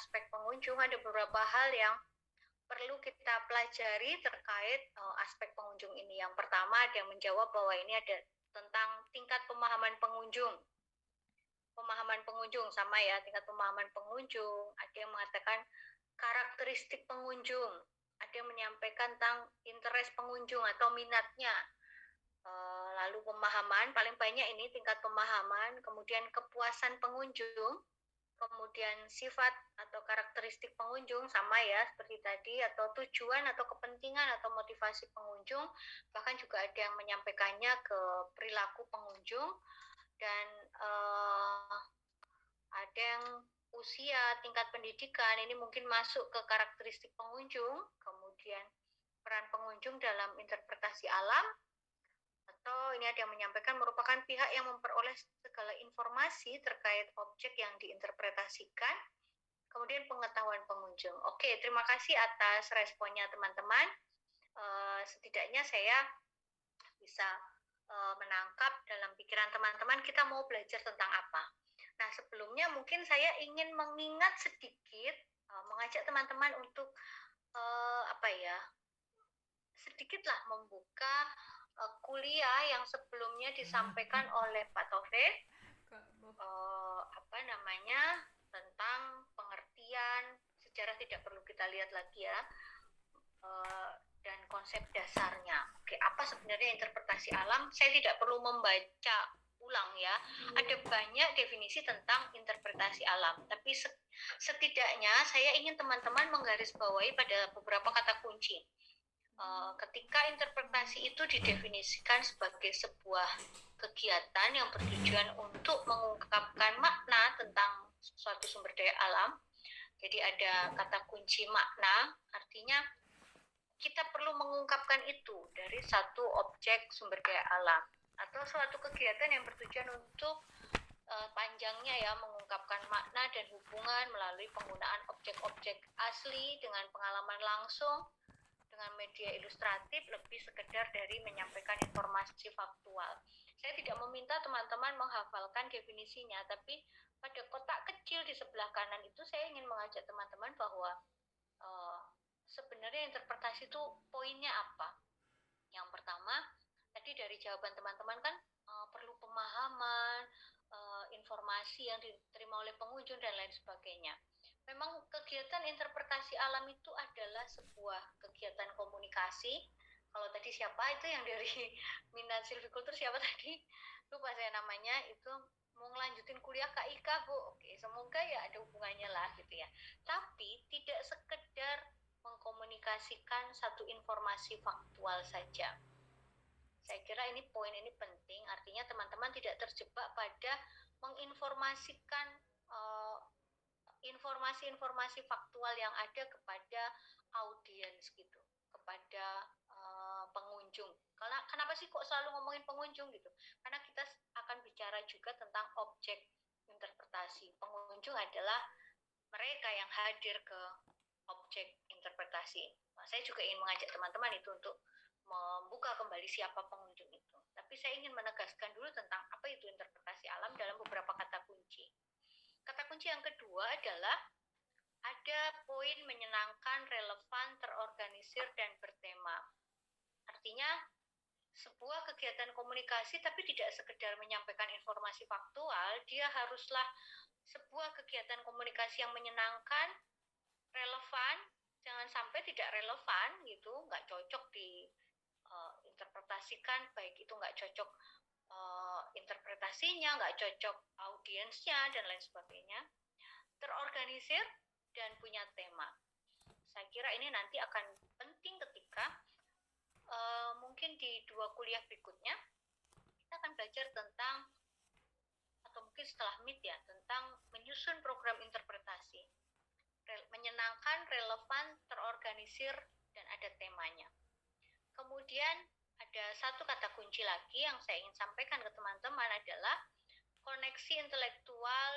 aspek pengunjung, ada beberapa hal yang perlu kita pelajari terkait aspek pengunjung ini. Yang pertama ada yang menjawab bahwa ini ada tentang tingkat pemahaman pengunjung. Pemahaman pengunjung sama ya, tingkat pemahaman pengunjung. Ada yang mengatakan karakteristik pengunjung. Ada yang menyampaikan tentang interest pengunjung atau minatnya. Lalu pemahaman, paling banyak ini tingkat pemahaman, kemudian kepuasan pengunjung, kemudian sifat atau karakteristik pengunjung sama ya seperti tadi, atau tujuan atau kepentingan atau motivasi pengunjung, bahkan juga ada yang menyampaikannya ke perilaku pengunjung, dan ada yang usia, tingkat pendidikan, ini mungkin masuk ke karakteristik pengunjung, kemudian peran pengunjung dalam interpretasi alam, atau ini ada yang menyampaikan merupakan pihak yang memperoleh segala informasi terkait objek yang diinterpretasikan, kemudian pengetahuan pengunjung. Oke, terima kasih atas responnya teman-teman. Setidaknya saya bisa menangkap dalam pikiran teman-teman kita mau belajar tentang apa. Nah, sebelumnya mungkin saya ingin mengingat sedikit, mengajak teman-teman untuk sedikitlah membuka kuliah yang sebelumnya disampaikan oleh Pak Taufik, tentang pengertian sejarah tidak perlu kita lihat lagi ya, dan konsep dasarnya. Oke, apa sebenarnya interpretasi alam? Saya tidak perlu membaca ulang ya. Ada banyak definisi tentang interpretasi alam, tapi setidaknya saya ingin teman-teman menggarisbawahi pada beberapa kata kunci. Ketika interpretasi itu didefinisikan sebagai sebuah kegiatan yang bertujuan untuk mengungkapkan makna tentang suatu sumber daya alam, jadi ada kata kunci makna, artinya kita perlu mengungkapkan itu dari satu objek sumber daya alam, atau suatu kegiatan yang bertujuan untuk panjangnya ya, mengungkapkan makna dan hubungan melalui penggunaan objek-objek asli dengan pengalaman langsung, dengan media ilustratif, lebih sekedar dari menyampaikan informasi faktual. Saya tidak meminta teman-teman menghafalkan definisinya, tapi pada kotak kecil di sebelah kanan itu saya ingin mengajak teman-teman bahwa sebenarnya interpretasi itu poinnya apa. Yang pertama, tadi dari jawaban teman-teman kan perlu pemahaman, informasi yang diterima oleh pengunjung dan lain sebagainya. Memang kegiatan interpretasi alam itu adalah sebuah kegiatan komunikasi. Kalau tadi siapa itu yang dari minat silvikultur, siapa tadi? Lupa saya namanya, itu mau ngelanjutin kuliah KIK, Bu. Oke, semoga ya ada hubungannya lah gitu ya. Tapi tidak sekedar mengkomunikasikan satu informasi faktual saja. Saya kira ini poin ini penting, artinya teman-teman tidak terjebak pada menginformasikan informasi-informasi faktual yang ada kepada audiens gitu, kepada pengunjung. Kenapa sih kok selalu ngomongin pengunjung gitu? Karena kita akan bicara juga tentang objek interpretasi. Pengunjung adalah mereka yang hadir ke objek interpretasi. Nah, saya juga ingin mengajak teman-teman itu untuk membuka kembali siapa pengunjung itu. Tapi saya ingin menegaskan dulu tentang apa itu interpretasi alam dalam beberapa kata kunci. Kata kunci yang kedua adalah ada poin menyenangkan, relevan, terorganisir, dan bertema. Artinya sebuah kegiatan komunikasi tapi tidak sekedar menyampaikan informasi faktual, dia haruslah sebuah kegiatan komunikasi yang menyenangkan, relevan, jangan sampai tidak relevan gitu, nggak cocok diinterpretasikan, baik itu nggak cocok interpretasinya, nggak cocok audiensnya, dan lain sebagainya. Terorganisir dan punya tema. Saya kira ini nanti akan penting ketika mungkin di 2 kuliah berikutnya kita akan belajar tentang, atau mungkin setelah MIT ya, tentang menyusun program interpretasi. Menyenangkan, relevan, terorganisir, dan ada temanya. Kemudian ada satu kata kunci lagi yang saya ingin sampaikan ke teman-teman adalah koneksi intelektual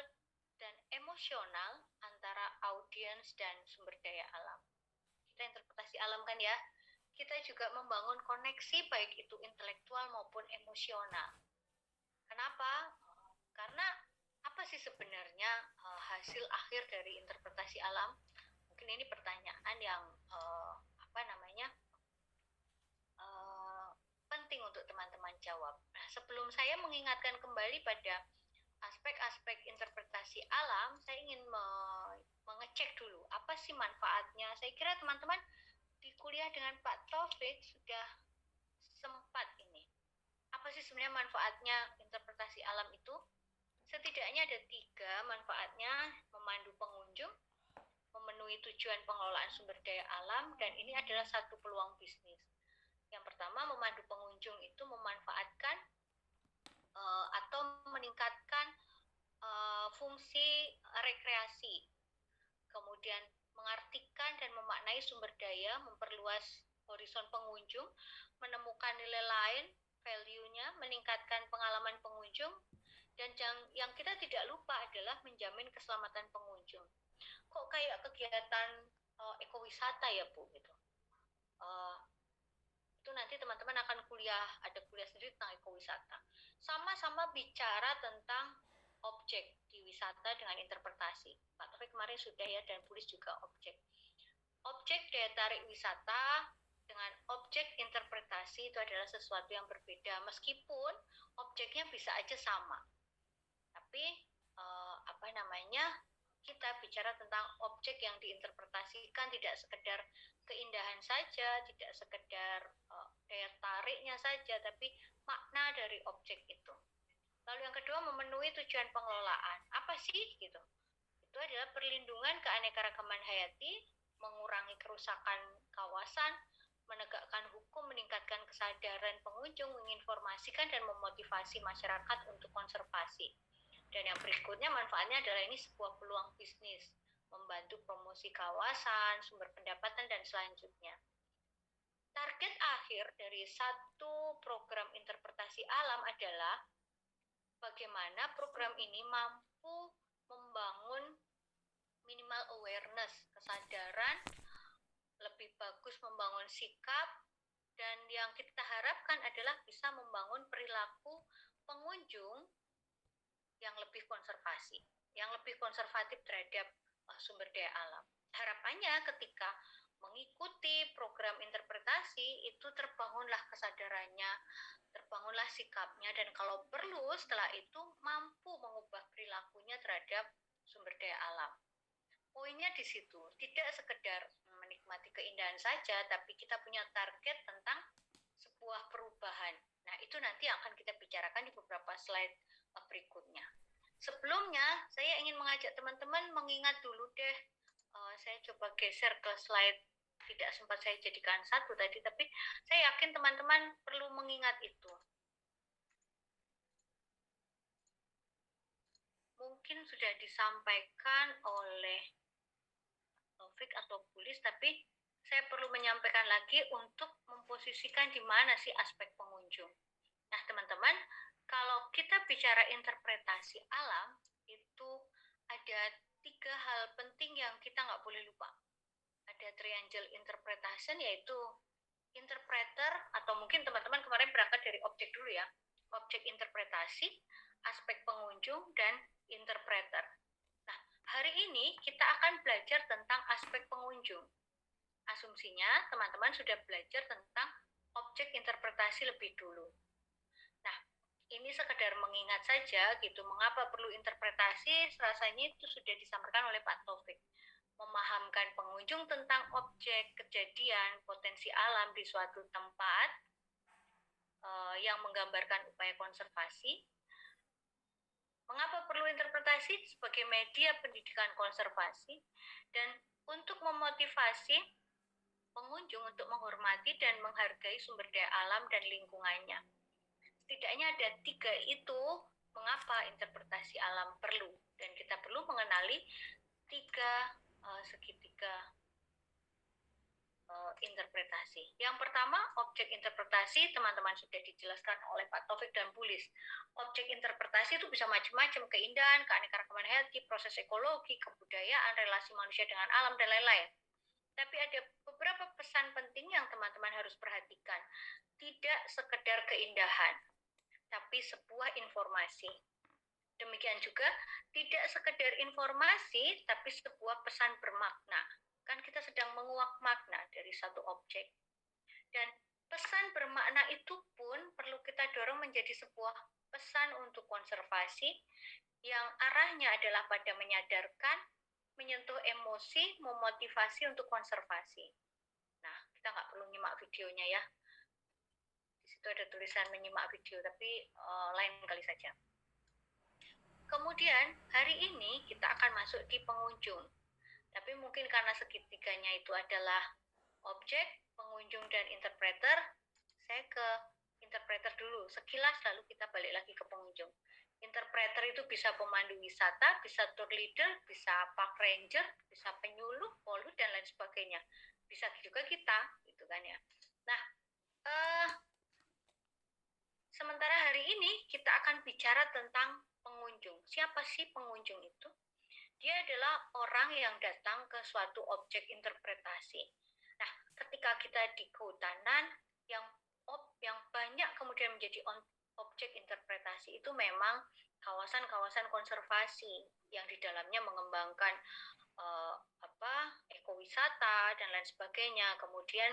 dan emosional antara audiens dan sumber daya alam. Kita interpretasi alam kan ya, kita juga membangun koneksi baik itu intelektual maupun emosional. Kenapa? Karena apa sih sebenarnya hasil akhir dari interpretasi alam? Mungkin ini pertanyaan yang apa namanya penting untuk teman-teman jawab. Nah, sebelum saya mengingatkan kembali pada aspek-aspek interpretasi alam, saya ingin mengecek dulu apa sih manfaatnya. Saya kira teman-teman di kuliah dengan Pak Taufik sudah sempat ini. Apa sih sebenarnya manfaatnya interpretasi alam itu? Setidaknya ada 3 manfaatnya: memandu pengunjung, memenuhi tujuan pengelolaan sumber daya alam, dan ini adalah satu peluang bisnis. Yang pertama, memandu pengunjung itu memanfaatkan atau meningkatkan fungsi rekreasi, kemudian mengartikan dan memaknai sumber daya, memperluas horizon pengunjung, menemukan nilai lain, value-nya, meningkatkan pengalaman pengunjung, dan yang kita tidak lupa adalah menjamin keselamatan pengunjung. Kok kayak kegiatan ekowisata ya Bu gitu. Itu nanti teman-teman akan ada kuliah sendiri tentang ekowisata. Sama-sama bicara tentang objek di wisata dengan interpretasi. Pak Taufik kemarin sudah ya, dan Pulis juga objek. Objek daya tarik wisata dengan objek interpretasi itu adalah sesuatu yang berbeda, meskipun objeknya bisa aja sama. Tapi kita bicara tentang objek yang diinterpretasikan tidak sekedar keindahan saja, tidak sekedar daya tariknya saja, tapi makna dari objek itu. Lalu yang kedua, memenuhi tujuan pengelolaan. Apa sih gitu? Itu adalah perlindungan keanekaragaman hayati, mengurangi kerusakan kawasan, menegakkan hukum, meningkatkan kesadaran pengunjung, menginformasikan dan memotivasi masyarakat untuk konservasi. Dan yang berikutnya, manfaatnya adalah ini sebuah peluang bisnis, membantu promosi kawasan, sumber pendapatan, dan selanjutnya. Target akhir dari satu program interpretasi alam adalah bagaimana program ini mampu membangun minimal awareness, kesadaran, lebih bagus membangun sikap, dan yang kita harapkan adalah bisa membangun perilaku pengunjung yang lebih konservasi, yang lebih konservatif terhadap sumber daya alam. Harapannya ketika mengikuti program interpretasi itu terbangunlah kesadarannya, terbangunlah sikapnya, dan kalau perlu setelah itu mampu mengubah perilakunya terhadap sumber daya alam. Poinnya di situ, tidak sekedar menikmati keindahan saja, tapi kita punya target tentang sebuah perubahan. Nah, itu nanti akan kita bicarakan di beberapa slide berikutnya. Sebelumnya, saya ingin mengajak teman-teman mengingat dulu deh. Saya coba geser ke slide, tidak sempat saya jadikan satu tadi, tapi saya yakin teman-teman perlu mengingat itu. Mungkin sudah disampaikan oleh Taufik atau Pulis, tapi saya perlu menyampaikan lagi untuk memposisikan di mana sih aspek pengunjung. Nah, teman-teman, kalau kita bicara interpretasi alam, itu ada 3 hal penting yang kita nggak boleh lupa. Ada triangle interpretation, yaitu interpreter, atau mungkin teman-teman kemarin berangkat dari objek dulu ya, objek interpretasi, aspek pengunjung, dan interpreter. Nah, hari ini kita akan belajar tentang aspek pengunjung. Asumsinya teman-teman sudah belajar tentang objek interpretasi lebih dulu. Nah, ini sekedar mengingat saja gitu, mengapa perlu interpretasi, rasanya itu sudah disampaikan oleh Pak Taufik. Memahamkan pengunjung tentang objek, kejadian, potensi alam di suatu tempat yang menggambarkan upaya konservasi. Mengapa perlu interpretasi? Sebagai media pendidikan konservasi dan untuk memotivasi pengunjung untuk menghormati dan menghargai sumber daya alam dan lingkungannya. Setidaknya ada 3 itu mengapa interpretasi alam perlu, dan kita perlu mengenali 3 segitiga interpretasi. Yang pertama, objek interpretasi teman-teman sudah dijelaskan oleh Pak Taufik dan Pulis. Objek interpretasi itu bisa macam-macam, keindahan, keanekaragaman hayati, proses ekologi, kebudayaan, relasi manusia dengan alam, dan lain-lain. Tapi ada beberapa pesan penting yang teman-teman harus perhatikan. Tidak sekedar keindahan, tapi sebuah informasi. Demikian juga tidak sekedar informasi, tapi sebuah pesan bermakna. Kan kita sedang menguak makna dari satu objek. Dan pesan bermakna itu pun perlu kita dorong menjadi sebuah pesan untuk konservasi yang arahnya adalah pada menyadarkan, menyentuh emosi, memotivasi untuk konservasi. Nah, kita nggak perlu nyimak videonya ya. Di situ ada tulisan menyimak video, tapi lain kali saja. Kemudian hari ini kita akan masuk di pengunjung. Tapi mungkin karena segitiganya itu adalah objek, pengunjung, dan interpreter, saya ke interpreter dulu. Sekilas lalu kita balik lagi ke pengunjung. Interpreter itu bisa pemandu wisata, bisa tour leader, bisa park ranger, bisa penyuluh, polu, dan lain sebagainya. Bisa juga kita, gitu kan ya. Nah, sementara hari ini kita akan bicara tentang pengunjung. Siapa sih pengunjung itu? Dia adalah orang yang datang ke suatu objek interpretasi. Nah, ketika kita di kehutanan, yang banyak kemudian menjadi objek interpretasi itu memang kawasan-kawasan konservasi yang di dalamnya mengembangkan ekowisata dan lain sebagainya. Kemudian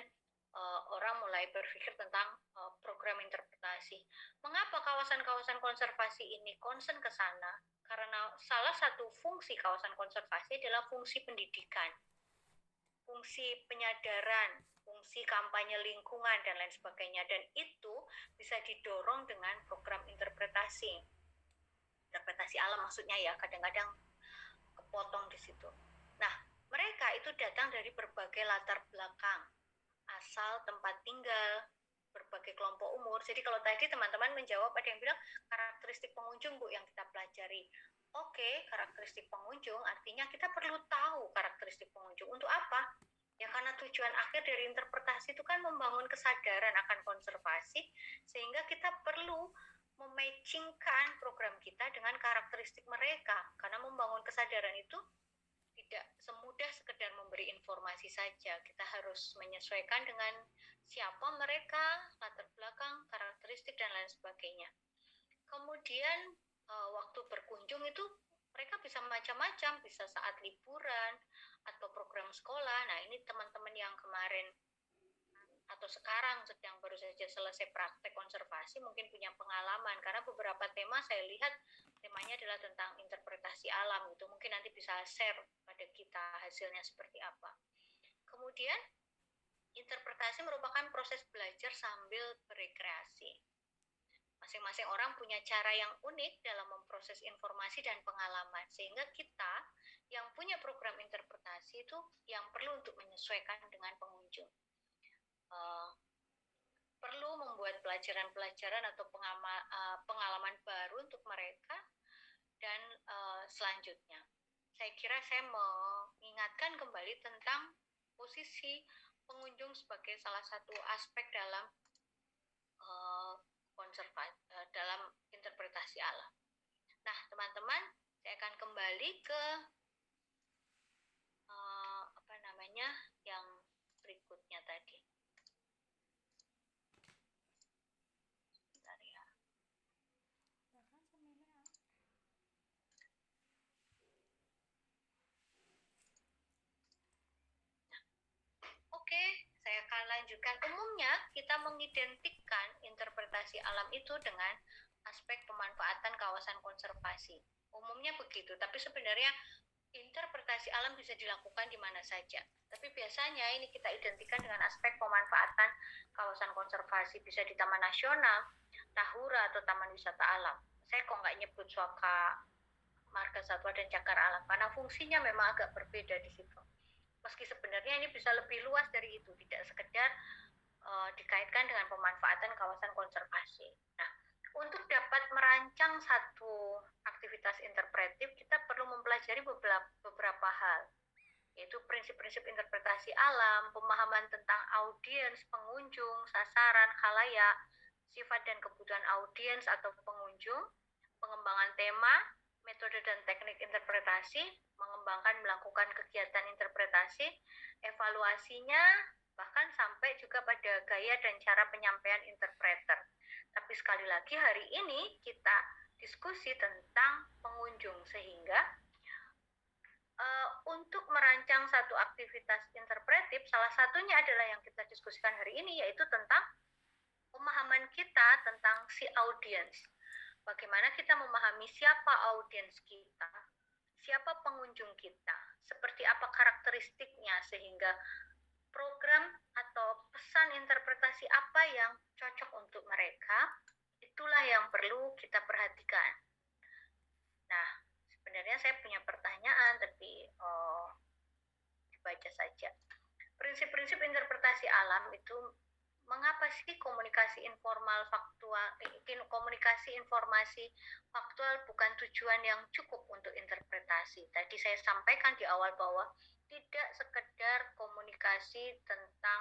orang mulai berpikir tentang program interpretasi. Mengapa kawasan-kawasan konservasi ini concern ke sana? Karena salah satu fungsi kawasan konservasi adalah fungsi pendidikan, fungsi penyadaran, fungsi kampanye lingkungan, dan lain sebagainya. Dan itu bisa didorong dengan program interpretasi. Interpretasi alam maksudnya ya, kadang-kadang kepotong di situ. Nah, mereka itu datang dari berbagai latar belakang, asal, tempat tinggal, berbagai kelompok umur. Jadi kalau tadi teman-teman menjawab, ada yang bilang karakteristik pengunjung Bu yang kita pelajari. Oke, karakteristik pengunjung artinya kita perlu tahu karakteristik pengunjung. Untuk apa? Ya karena tujuan akhir dari interpretasi itu kan membangun kesadaran akan konservasi, sehingga kita perlu mematchingkan program kita dengan karakteristik mereka. Karena membangun kesadaran itu tidak semudah sekedar memberi informasi saja. Kita harus menyesuaikan dengan siapa mereka, latar belakang, karakteristik, dan lain sebagainya. Kemudian waktu berkunjung itu mereka bisa macam-macam, bisa saat liburan atau program sekolah. Nah, ini teman-teman yang kemarin atau sekarang sedang baru saja selesai praktek konservasi mungkin punya pengalaman, karena beberapa tema saya lihat temanya adalah tentang interpretasi alam. Itu mungkin nanti bisa share pada kita hasilnya seperti apa. Kemudian interpretasi merupakan proses belajar sambil berekreasi. Masing-masing orang punya cara yang unik dalam memproses informasi dan pengalaman, sehingga kita yang punya program interpretasi itu yang perlu untuk menyesuaikan dengan pengunjung. Perlu membuat pelajaran-pelajaran atau pengalaman baru untuk mereka. Dan selanjutnya, saya kira saya mengingatkan kembali tentang posisi pengunjung sebagai salah satu aspek dalam dalam interpretasi alam. Nah, teman-teman, saya akan kembali ke yang berikutnya tadi. Bentar ya. Oke, saya akan lanjutkan. Umumnya kita mengidentikan interpretasi alam itu dengan aspek pemanfaatan kawasan konservasi. Umumnya begitu, tapi sebenarnya interpretasi alam bisa dilakukan di mana saja. Tapi biasanya ini kita identikan dengan aspek pemanfaatan kawasan konservasi, bisa di Taman Nasional, Tahura, atau Taman Wisata Alam. Saya kok nggak nyebut Suaka, Marga Satwa, dan Cagar Alam, karena fungsinya memang agak berbeda di situ. Meski sebenarnya ini bisa lebih luas dari itu, tidak sekedar dikaitkan dengan pemanfaatan kawasan konservasi. Nah, untuk dapat merancang satu aktivitas interpretif, kita perlu mempelajari beberapa hal, yaitu prinsip-prinsip interpretasi alam, pemahaman tentang audiens, pengunjung, sasaran, khalayak, sifat dan kebutuhan audiens atau pengunjung, pengembangan tema, metode dan teknik interpretasi, mengembangkan melakukan kegiatan interpretasi, evaluasinya, bahkan sampai juga pada gaya dan cara penyampaian interpreter. Tapi sekali lagi hari ini kita diskusi tentang pengunjung, sehingga untuk merancang satu aktivitas interpretif, salah satunya adalah yang kita diskusikan hari ini, yaitu tentang pemahaman kita tentang si audiens. Bagaimana kita memahami siapa audiens kita, siapa pengunjung kita, seperti apa karakteristiknya, sehingga program atau pesan interpretasi apa yang cocok untuk mereka, itulah yang perlu kita perhatikan. Nah, sebenarnya saya punya pertanyaan, tapi dibaca saja. Prinsip-prinsip interpretasi alam itu, mengapa sih komunikasi informal faktual, komunikasi informasi faktual bukan tujuan yang cukup untuk interpretasi? Tadi saya sampaikan di awal bahwa tidak sekedar komunikasi tentang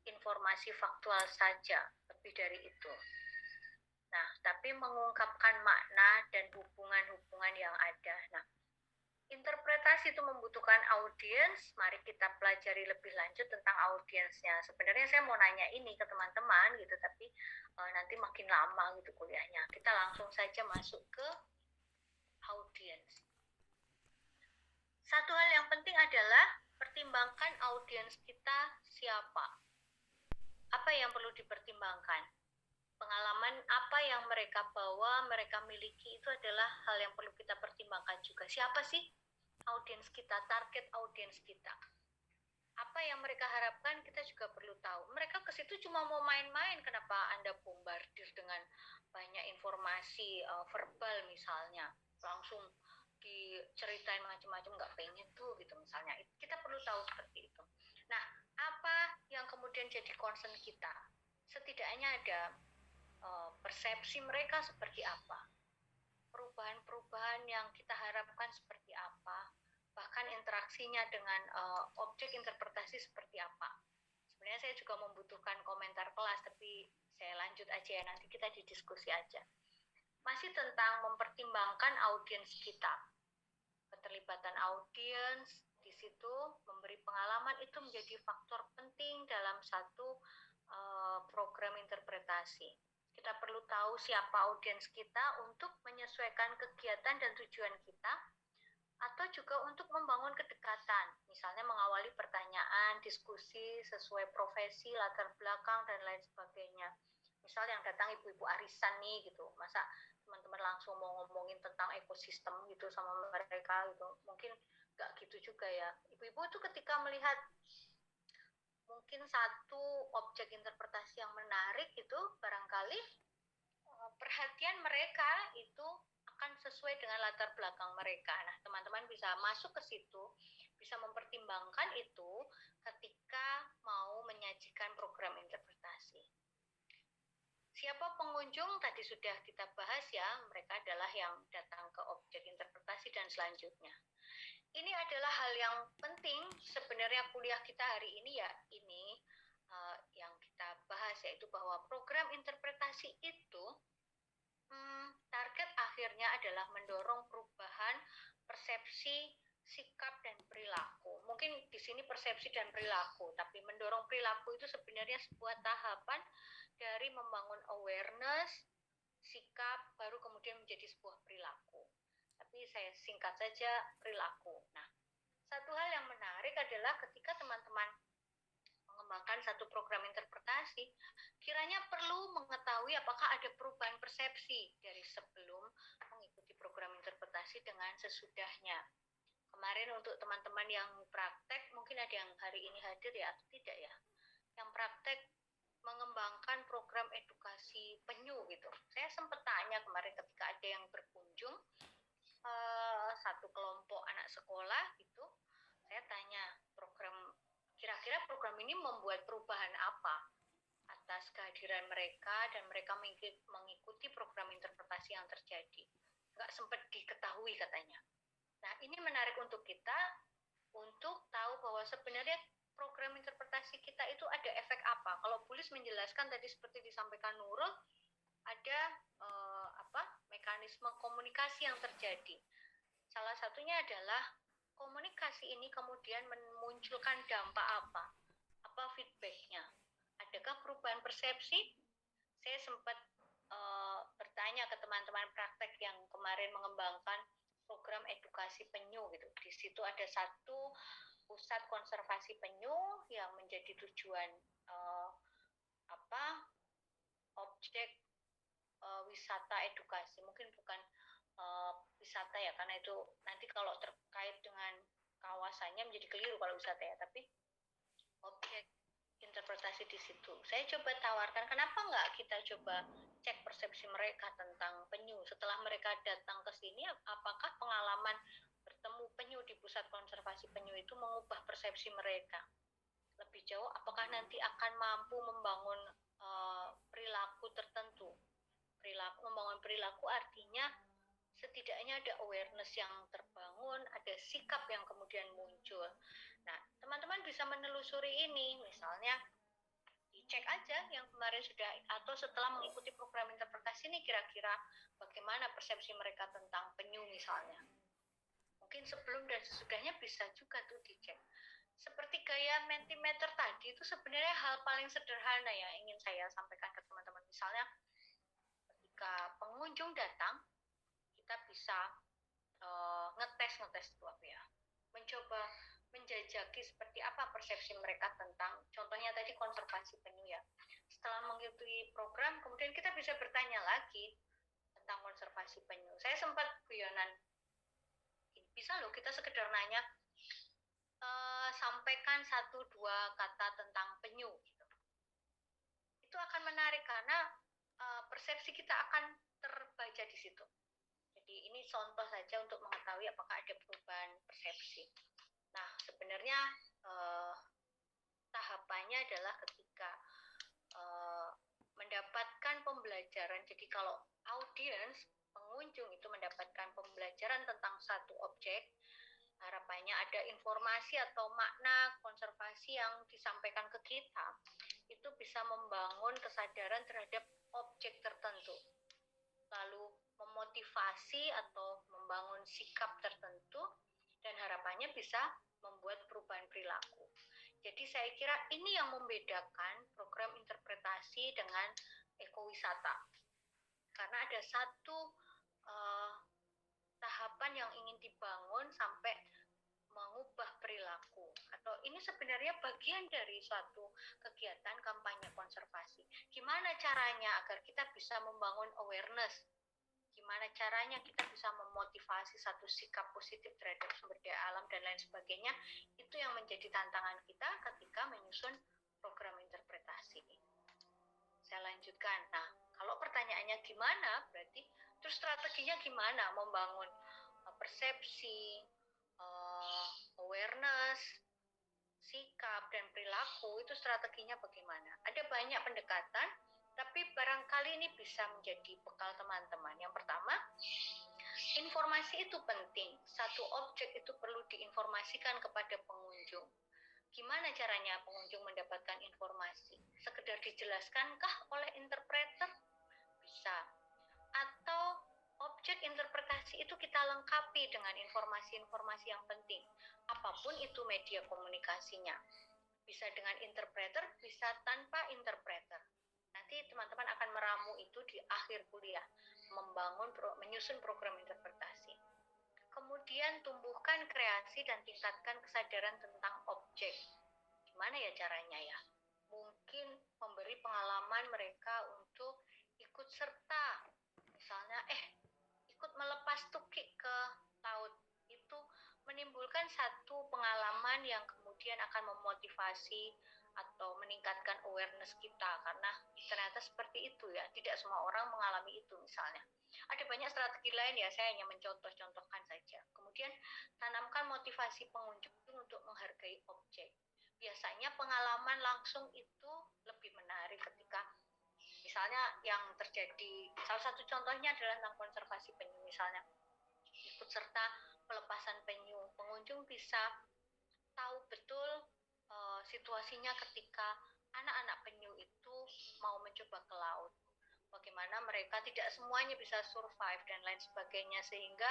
informasi faktual saja, lebih dari itu. Nah, tapi mengungkapkan makna dan hubungan-hubungan yang ada. Nah, interpretasi itu membutuhkan audiens. Mari kita pelajari lebih lanjut tentang audiensnya. Sebenarnya saya mau nanya ini ke teman-teman gitu, tapi nanti makin lama gitu kuliahnya. Kita langsung saja masuk ke audiens. Satu hal yang penting adalah pertimbangkan audiens kita siapa. Apa yang perlu dipertimbangkan? Pengalaman apa yang mereka bawa, mereka miliki, itu adalah hal yang perlu kita pertimbangkan juga. Siapa sih audiens kita, target audiens kita? Apa yang mereka harapkan, kita juga perlu tahu. Mereka ke situ cuma mau main-main, kenapa Anda bombardir dengan banyak informasi verbal misalnya, langsung diceritain macam-macam, nggak pengen tuh gitu misalnya. Kita perlu tahu seperti itu. Nah, apa yang kemudian jadi concern kita? Setidaknya ada persepsi mereka seperti apa, perubahan-perubahan yang kita harapkan seperti apa, bahkan interaksinya dengan objek interpretasi seperti apa. Sebenarnya saya juga membutuhkan komentar kelas, tapi saya lanjut aja ya, nanti kita didiskusi aja. Masih tentang mempertimbangkan audiens kita. Keterlibatan audiens di situ, memberi pengalaman, itu menjadi faktor penting dalam satu program interpretasi. Kita perlu tahu siapa audiens kita untuk menyesuaikan kegiatan dan tujuan kita, atau juga untuk membangun kedekatan, misalnya mengawali pertanyaan, diskusi sesuai profesi, latar belakang, dan lain sebagainya. Misal yang datang ibu-ibu arisan nih gitu, masa teman-teman langsung mau ngomongin tentang ekosistem gitu sama mereka gitu, mungkin nggak gitu juga ya. Ibu-ibu itu ketika melihat mungkin satu objek interpretasi yang menarik itu, barangkali perhatian mereka itu akan sesuai dengan latar belakang mereka. Nah, teman-teman bisa masuk ke situ, bisa mempertimbangkan itu ketika mau menyajikan program interpretasi. Siapa pengunjung tadi sudah kita bahas ya, mereka adalah yang datang ke objek interpretasi dan selanjutnya. Ini adalah hal yang penting sebenarnya kuliah kita hari ini ya, ini yang kita bahas, yaitu bahwa program interpretasi itu target akhirnya adalah mendorong perubahan persepsi, sikap, dan perilaku. Mungkin di sini persepsi dan perilaku, tapi mendorong perilaku itu sebenarnya sebuah tahapan dari membangun awareness, sikap, baru kemudian menjadi sebuah perilaku. Tapi saya singkat saja, perilaku. Nah, satu hal yang menarik adalah ketika teman-teman mengembangkan satu program interpretasi, kiranya perlu mengetahui apakah ada perubahan persepsi dari sebelum mengikuti program interpretasi dengan sesudahnya. Kemarin untuk teman-teman yang praktek, mungkin ada yang hari ini hadir ya atau tidak ya, yang praktek mengembangkan program edukasi penyu gitu. Saya sempat tanya kemarin ketika ada yang berkunjung, satu kelompok anak sekolah gitu, saya tanya kira-kira program ini membuat perubahan apa atas kehadiran mereka dan mereka mengikuti program interpretasi yang terjadi. Nggak sempat diketahui katanya. Nah, ini menarik untuk kita untuk tahu bahwa sebenarnya program interpretasi kita itu ada efek apa. Kalau Bulis menjelaskan tadi seperti disampaikan Nurul, ada mekanisme komunikasi yang terjadi. Salah satunya adalah komunikasi ini kemudian memunculkan dampak apa? Apa feedbacknya? Adakah perubahan persepsi? Saya sempat bertanya ke teman-teman praktek yang kemarin mengembangkan program edukasi penyu gitu. Di situ ada satu pusat konservasi penyu yang menjadi tujuan objek wisata edukasi. Mungkin bukan wisata ya, karena itu nanti kalau terkait dengan kawasannya menjadi keliru kalau wisata ya, tapi objek interpretasi di situ. Saya coba tawarkan, kenapa nggak kita coba cek persepsi mereka tentang penyu. Setelah mereka datang ke sini, apakah pengalaman bertemu penyu di pusat konservasi penyu itu mengubah persepsi mereka lebih jauh? Apakah nanti akan mampu membangun perilaku tertentu? Membangun perilaku artinya setidaknya ada awareness yang terbangun, ada sikap yang kemudian muncul. Nah, teman-teman bisa menelusuri ini, misalnya dicek aja yang kemarin sudah, atau setelah mengikuti program interpretasi ini kira-kira bagaimana persepsi mereka tentang penyu misalnya. Mungkin sebelum dan sesudahnya bisa juga tuh dicek. Seperti gaya Mentimeter tadi, itu sebenarnya hal paling sederhana yang ingin saya sampaikan ke teman-teman. Misalnya ketika pengunjung datang, kita bisa ngetes itu apa ya, mencoba menjajaki seperti apa persepsi mereka tentang, contohnya tadi konservasi penyu ya. Setelah mengikuti program, kemudian kita bisa bertanya lagi tentang konservasi penyu. Saya sempat guyonan, bisa loh kita sekedar nanya, sampaikan 1-2 kata tentang penyu gitu. Itu akan menarik karena persepsi kita akan terbaca di situ. Jadi ini contoh saja untuk mengetahui apakah ada perubahan persepsi. Nah, sebenarnya tahapannya adalah ketika mendapatkan pembelajaran. Jadi kalau audiens, pengunjung itu mendapatkan pembelajaran tentang satu objek, harapannya ada informasi atau makna konservasi yang disampaikan ke kita, itu bisa membangun kesadaran terhadap objek tertentu, lalu memotivasi atau membangun sikap tertentu, dan harapannya bisa membuat perubahan perilaku. Jadi saya kira ini yang membedakan program interpretasi dengan ekowisata. Karena ada satu tahapan yang ingin dibangun sampai mengubah perilaku. Atau ini sebenarnya bagian dari suatu kegiatan kampanye konservasi. Gimana caranya agar kita bisa membangun awareness? Gimana caranya kita bisa memotivasi satu sikap positif terhadap sumber daya alam dan lain sebagainya, itu yang menjadi tantangan kita ketika menyusun program interpretasi. Saya lanjutkan. Nah, kalau pertanyaannya gimana, berarti terus strateginya gimana membangun persepsi, awareness, sikap, dan perilaku, itu strateginya bagaimana? Ada banyak pendekatan, tapi barangkali ini bisa menjadi bekal teman-teman. Yang pertama, informasi itu penting. Satu objek itu perlu diinformasikan kepada pengunjung. Gimana caranya pengunjung mendapatkan informasi? Sekedar dijelaskankah oleh interpreter? Bisa. Atau objek interpretasi itu kita lengkapi dengan informasi-informasi yang penting. Apapun itu media komunikasinya. Bisa dengan interpreter, bisa tanpa interpreter. Nanti teman-teman akan meramu itu di akhir kuliah, menyusun program interpretasi. Kemudian tumbuhkan kreasi dan tingkatkan kesadaran tentang objek. Gimana ya caranya ya? Mungkin memberi pengalaman mereka untuk ikut serta. Misalnya, ikut melepas tukik ke laut. Itu menimbulkan satu pengalaman yang kemudian akan memotivasi atau meningkatkan awareness kita, karena ternyata seperti itu ya, tidak semua orang mengalami itu misalnya. Ada banyak strategi lain ya, saya hanya mencontoh-contohkan saja. Kemudian tanamkan motivasi pengunjung untuk menghargai objek. Biasanya pengalaman langsung itu lebih menarik ketika misalnya yang terjadi, salah satu contohnya adalah tentang konservasi penyu misalnya. Ikut serta pelepasan penyu, pengunjung bisa tahu betul situasinya ketika anak-anak penyu itu mau mencoba ke laut. Bagaimana mereka tidak semuanya bisa survive dan lain sebagainya, sehingga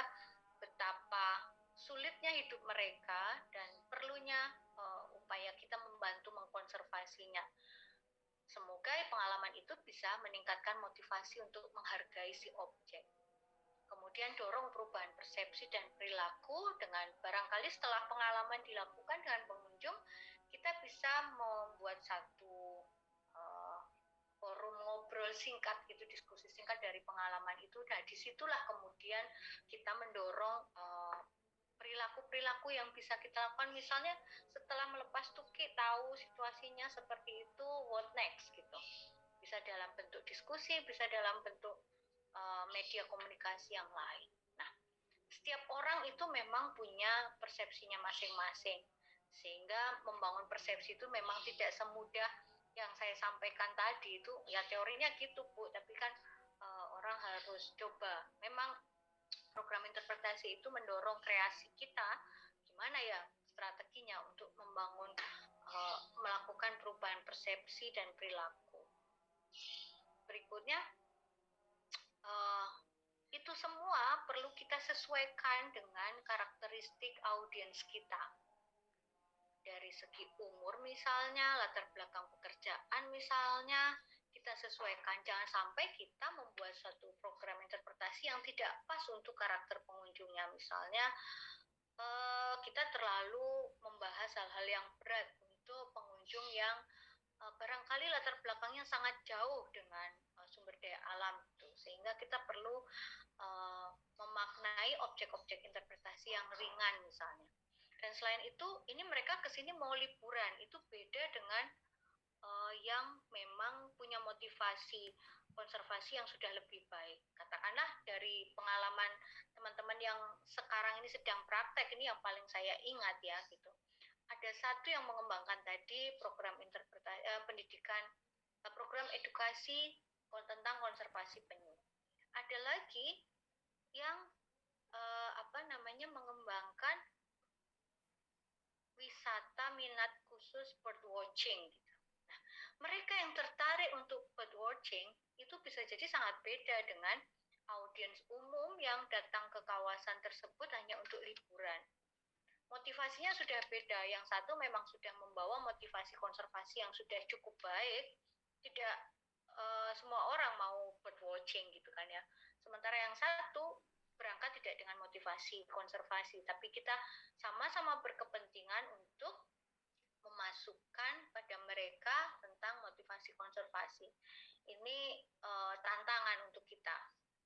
betapa sulitnya hidup mereka dan perlunya upaya kita membantu mengkonservasinya. Semoga pengalaman itu bisa meningkatkan motivasi untuk menghargai si objek. Kemudian dorong perubahan persepsi dan perilaku dengan barangkali setelah pengalaman dilakukan dengan pengunjung, kita bisa membuat satu forum ngobrol singkat gitu, diskusi singkat dari pengalaman itu. Nah, disitulah kemudian kita mendorong perilaku-perilaku yang bisa kita lakukan, misalnya setelah melepas tuki tahu situasinya seperti itu, what next gitu. Bisa dalam bentuk diskusi, bisa dalam bentuk media komunikasi yang lain. Nah, setiap orang itu memang punya persepsinya masing-masing, sehingga membangun persepsi itu memang tidak semudah yang saya sampaikan tadi itu. Ya teorinya gitu Bu, tapi kan orang harus coba. Memang program interpretasi itu mendorong kreasi kita, gimana ya strateginya untuk membangun melakukan perubahan persepsi dan perilaku. Berikutnya, itu semua perlu kita sesuaikan dengan karakteristik audiens kita. Dari segi umur misalnya, latar belakang pekerjaan misalnya, kita sesuaikan. Jangan sampai kita membuat suatu program interpretasi yang tidak pas untuk karakter pengunjungnya. Misalnya, kita terlalu membahas hal-hal yang berat untuk pengunjung yang barangkali latar belakangnya sangat jauh dengan sumber daya alam itu, sehingga kita perlu memaknai objek-objek interpretasi yang ringan misalnya. Dan selain itu, ini mereka kesini mau liburan, itu beda dengan yang memang punya motivasi konservasi yang sudah lebih baik. Katakanlah dari pengalaman teman-teman yang sekarang ini sedang praktek, ini yang paling saya ingat ya gitu. Ada satu yang mengembangkan tadi program pendidikan, program edukasi tentang konservasi penyu. Ada lagi yang mengembangkan wisata minat khusus bird watching gitu. Nah, mereka yang tertarik untuk bird watching itu bisa jadi sangat beda dengan audiens umum yang datang ke kawasan tersebut hanya untuk liburan. Motivasinya sudah beda. Yang satu memang sudah membawa motivasi konservasi yang sudah cukup baik. Tidak semua orang mau bird watching gitu kan ya. Sementara yang satu berangkat tidak dengan motivasi konservasi, tapi kita sama-sama berkepentingan untuk memasukkan pada mereka tentang motivasi konservasi. Ini tantangan untuk kita.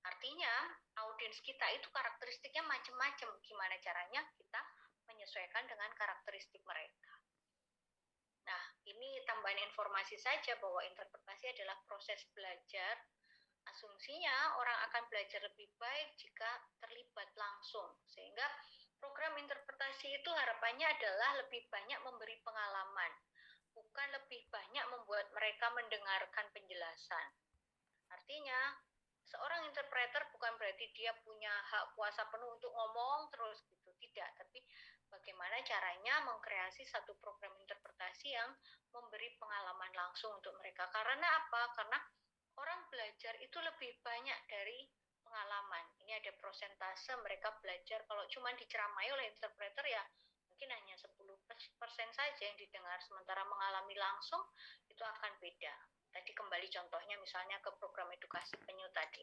Artinya audiens kita itu karakteristiknya macam-macam. Gimana caranya kita menyesuaikan dengan karakteristik mereka. Nah, ini tambahan informasi saja bahwa interpretasi adalah proses belajar. Asumsinya orang akan belajar lebih baik jika terlibat langsung, sehingga program interpretasi itu harapannya adalah lebih banyak memberi pengalaman, bukan lebih banyak membuat mereka mendengarkan penjelasan. Artinya, seorang interpreter bukan berarti dia punya hak kuasa penuh untuk ngomong terus gitu, tidak, tapi bagaimana caranya mengkreasi satu program interpretasi yang memberi pengalaman langsung untuk mereka. Karena apa? Karena orang belajar itu lebih banyak dari pengalaman. Ini ada prosentase mereka belajar, kalau cuma diceramai oleh interpreter ya mungkin hanya 10% saja yang didengar, sementara mengalami langsung itu akan beda. Tadi kembali contohnya misalnya ke program edukasi penyu tadi.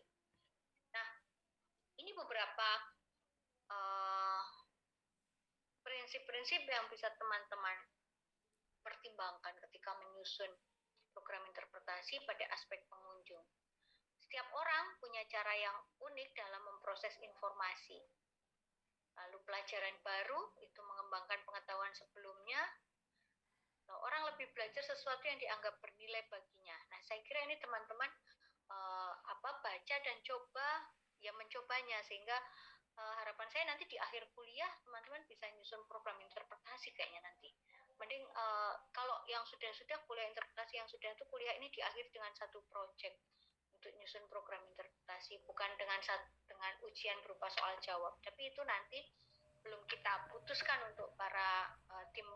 Nah, ini beberapa prinsip-prinsip yang bisa teman-teman pertimbangkan ketika menyusun program interpretasi pada aspek pengunjung. Setiap orang punya cara yang unik dalam memproses informasi. Lalu pelajaran baru itu mengembangkan pengetahuan sebelumnya. Orang lebih belajar sesuatu yang dianggap bernilai baginya. Nah, saya kira ini teman-teman baca dan coba ya, mencobanya, sehingga harapan saya nanti di akhir kuliah teman-teman bisa nyusun program interpretasi kayaknya nanti. Mending kalau yang sudah kuliah interpretasi yang sudah itu kuliah ini diakhiri dengan satu project untuk nyusun program interpretasi, bukan dengan ujian berupa soal jawab, tapi itu nanti belum kita putuskan untuk para tim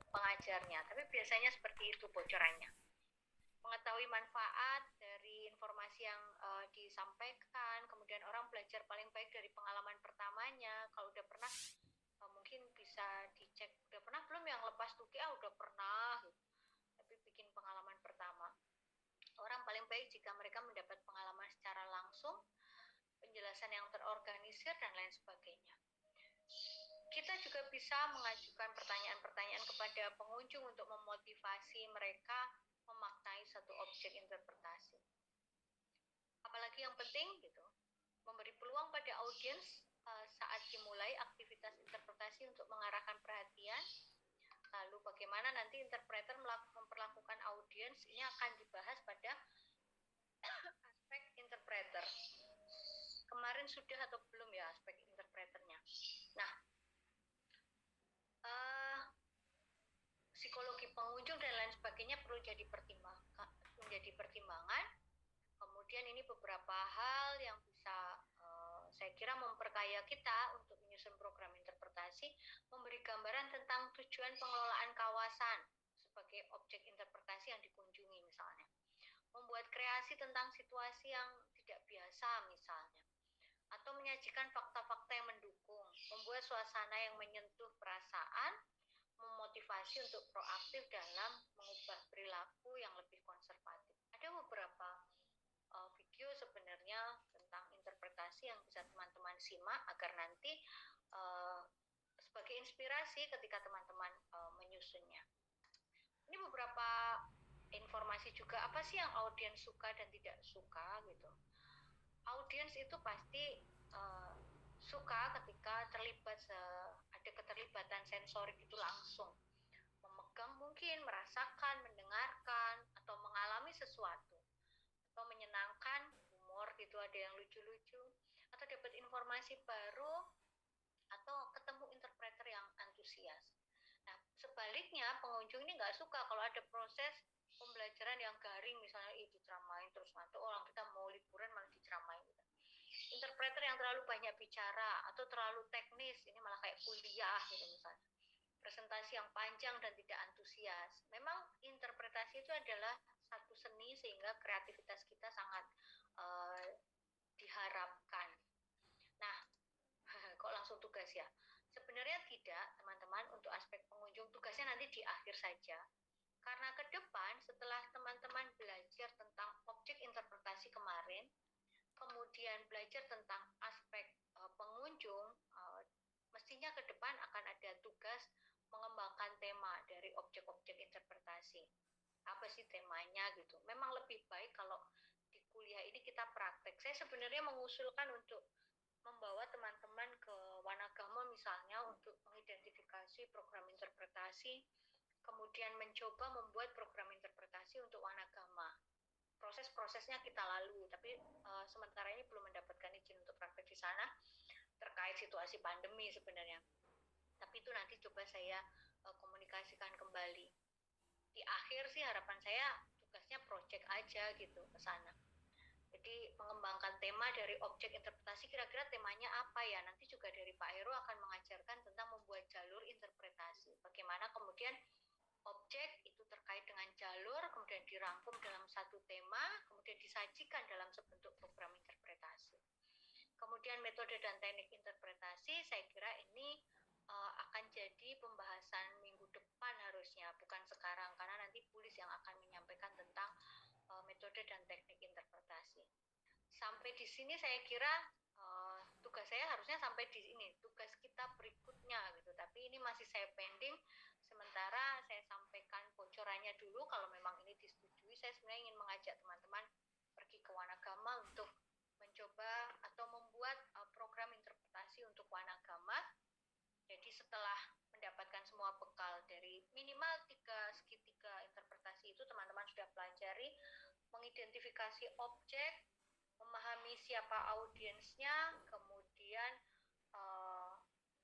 pengajarnya, tapi biasanya seperti itu bocorannya. Mengetahui manfaat dari informasi yang disampaikan, kemudian orang belajar paling baik dari pengalaman pertamanya. Kalau udah pernah mungkin bisa dicek, udah pernah belum yang lepas tuki, udah pernah, tapi bikin pengalaman pertama. baik jika mereka mendapat pengalaman secara langsung, penjelasan yang terorganisir, dan lain sebagainya. Kita juga bisa mengajukan pertanyaan-pertanyaan kepada pengunjung untuk memotivasi mereka memaknai satu objek interpretasi. Apalagi yang penting gitu, memberi peluang pada audiens saat dimulai aktivitas interpretasi untuk mengarahkan perhatian. Lalu bagaimana nanti interpreter memperlakukan audiens, ini akan dibahas pada aspek interpreter. Kemarin sudah atau belum ya aspek interpreternya? Nah, psikologi pengunjung dan lain sebagainya perlu menjadi pertimbangan. Kemudian ini beberapa hal yang bisa saya kira memperkaya kita untuk menyusun program interpretasi, memberi gambaran tentang tujuan pengelolaan kawasan sebagai objek interpretasi yang dikunjungi misalnya. Membuat kreasi tentang situasi yang tidak biasa misalnya. Atau menyajikan fakta-fakta yang mendukung, membuat suasana yang menyentuh perasaan, memotivasi untuk proaktif dalam mengubah perilaku yang lebih konservatif. Ada beberapa video sebenarnya tentang interpretasi yang bisa teman-teman simak agar nanti sebagai inspirasi ketika teman-teman menyusunnya. Ini beberapa informasi juga apa sih yang audiens suka dan tidak suka gitu. Audiens itu pasti suka ketika ada keterlibatan sensorik itu langsung, memegang mungkin, merasakan, mendengarkan, atau mengalami sesuatu, atau menyenangkan, humor gitu, ada yang lucu-lucu, atau dapat informasi baru, atau ketemu interpreter yang antusias. Nah, sebaliknya pengunjung ini nggak suka kalau ada proses pembelajaran yang garing, misalnya diceramain terus nanti orang kita mau liburan malah diceramain gitu. Interpreter yang terlalu banyak bicara atau terlalu teknis, ini malah kayak kuliah gitu misalnya. Presentasi yang panjang dan tidak antusias. Memang interpretasi itu adalah satu seni sehingga kreativitas kita sangat diharapkan. Nah, kok langsung tugas ya? Sebenarnya tidak, teman-teman, untuk aspek pengunjung tugasnya nanti di akhir saja. Karena ke depan setelah teman-teman belajar tentang objek interpretasi kemarin, kemudian belajar tentang aspek pengunjung, mestinya ke depan akan ada tugas mengembangkan tema dari objek-objek interpretasi. Apa sih temanya gitu. Memang lebih baik kalau di kuliah ini kita praktek. Saya sebenarnya mengusulkan untuk membawa teman-teman ke Wanagama misalnya untuk mengidentifikasi program interpretasi, kemudian mencoba membuat program interpretasi untuk Wanagama. Proses-prosesnya kita lalui, tapi sementara ini belum mendapatkan izin untuk praktek di sana terkait situasi pandemi sebenarnya. Tapi itu nanti coba saya komunikasikan kembali. Di akhir sih harapan saya tugasnya project aja gitu ke sana. Jadi mengembangkan tema dari objek interpretasi, kira-kira temanya apa ya? Nanti juga dari Pak Heru akan mengajarkan tentang membuat jalur interpretasi. Bagaimana kemudian objek itu terkait dengan jalur, kemudian dirangkum dalam satu tema, kemudian disajikan dalam sebentuk program interpretasi. Kemudian metode dan teknik interpretasi, saya kira ini akan jadi pembahasan minggu depan harusnya, bukan sekarang, karena nanti Pulis yang akan menyampaikan tentang metode dan teknik interpretasi. Sampai di sini saya kira tugas saya harusnya sampai di sini, tugas kita berikutnya gitu, tapi ini masih saya pending. Sementara saya sampaikan bocorannya dulu, kalau memang ini disetujui, saya sebenarnya ingin mengajak teman-teman pergi ke Wanagama untuk mencoba atau membuat program interpretasi untuk Wanagama. Jadi setelah mendapatkan semua bekal dari minimal segitiga interpretasi itu, teman-teman sudah pelajari mengidentifikasi objek, memahami siapa audiensnya, kemudian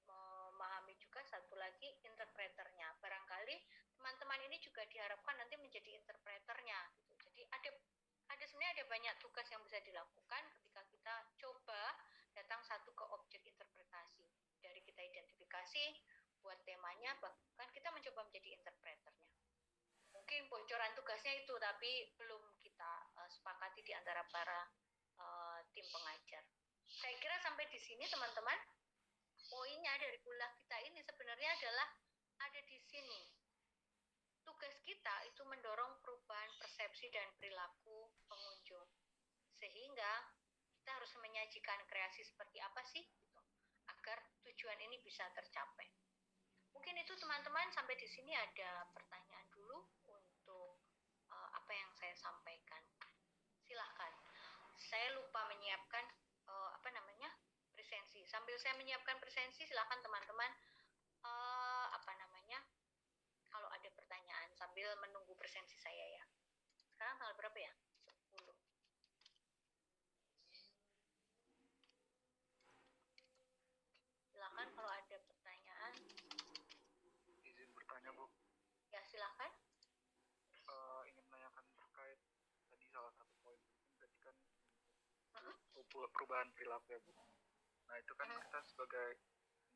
memahami juga satu lagi interpreternya. Barangkali teman-teman ini juga diharapkan nanti menjadi interpreternya gitu. Jadi sebenarnya ada banyak tugas yang bisa dilakukan ketika kita coba datang satu ke objek interpretasi. Dari kita identifikasi, buat temanya, bahkan kita mencoba menjadi interpreternya. Mungkin bocoran tugasnya itu, tapi belum kita sepakati di antara para tim pengajar. Saya kira sampai di sini teman-teman, poinnya dari kuliah kita ini sebenarnya adalah ada di sini. tugas kita itu mendorong perubahan persepsi dan perilaku pengunjung. Sehingga kita harus menyajikan kreasi seperti apa sih gitu, agar tujuan ini bisa tercapai. Mungkin itu teman-teman, sampai di sini ada pertanyaan dulu untuk apa yang saya sampaikan. Silahkan. Saya lupa menyiapkan presensi. Sambil saya menyiapkan presensi, silahkan teman-teman kalau ada pertanyaan sambil menunggu presensi saya ya. Sekarang tanggal berapa ya? 10. Silahkan kalau ada pertanyaan. Izin bertanya, Bu. Ya, silahkan. Ingin menanyakan terkait tadi salah satu poin penting tadi kan perubahan perilaku ya, Bu. Nah, itu kan kita sebagai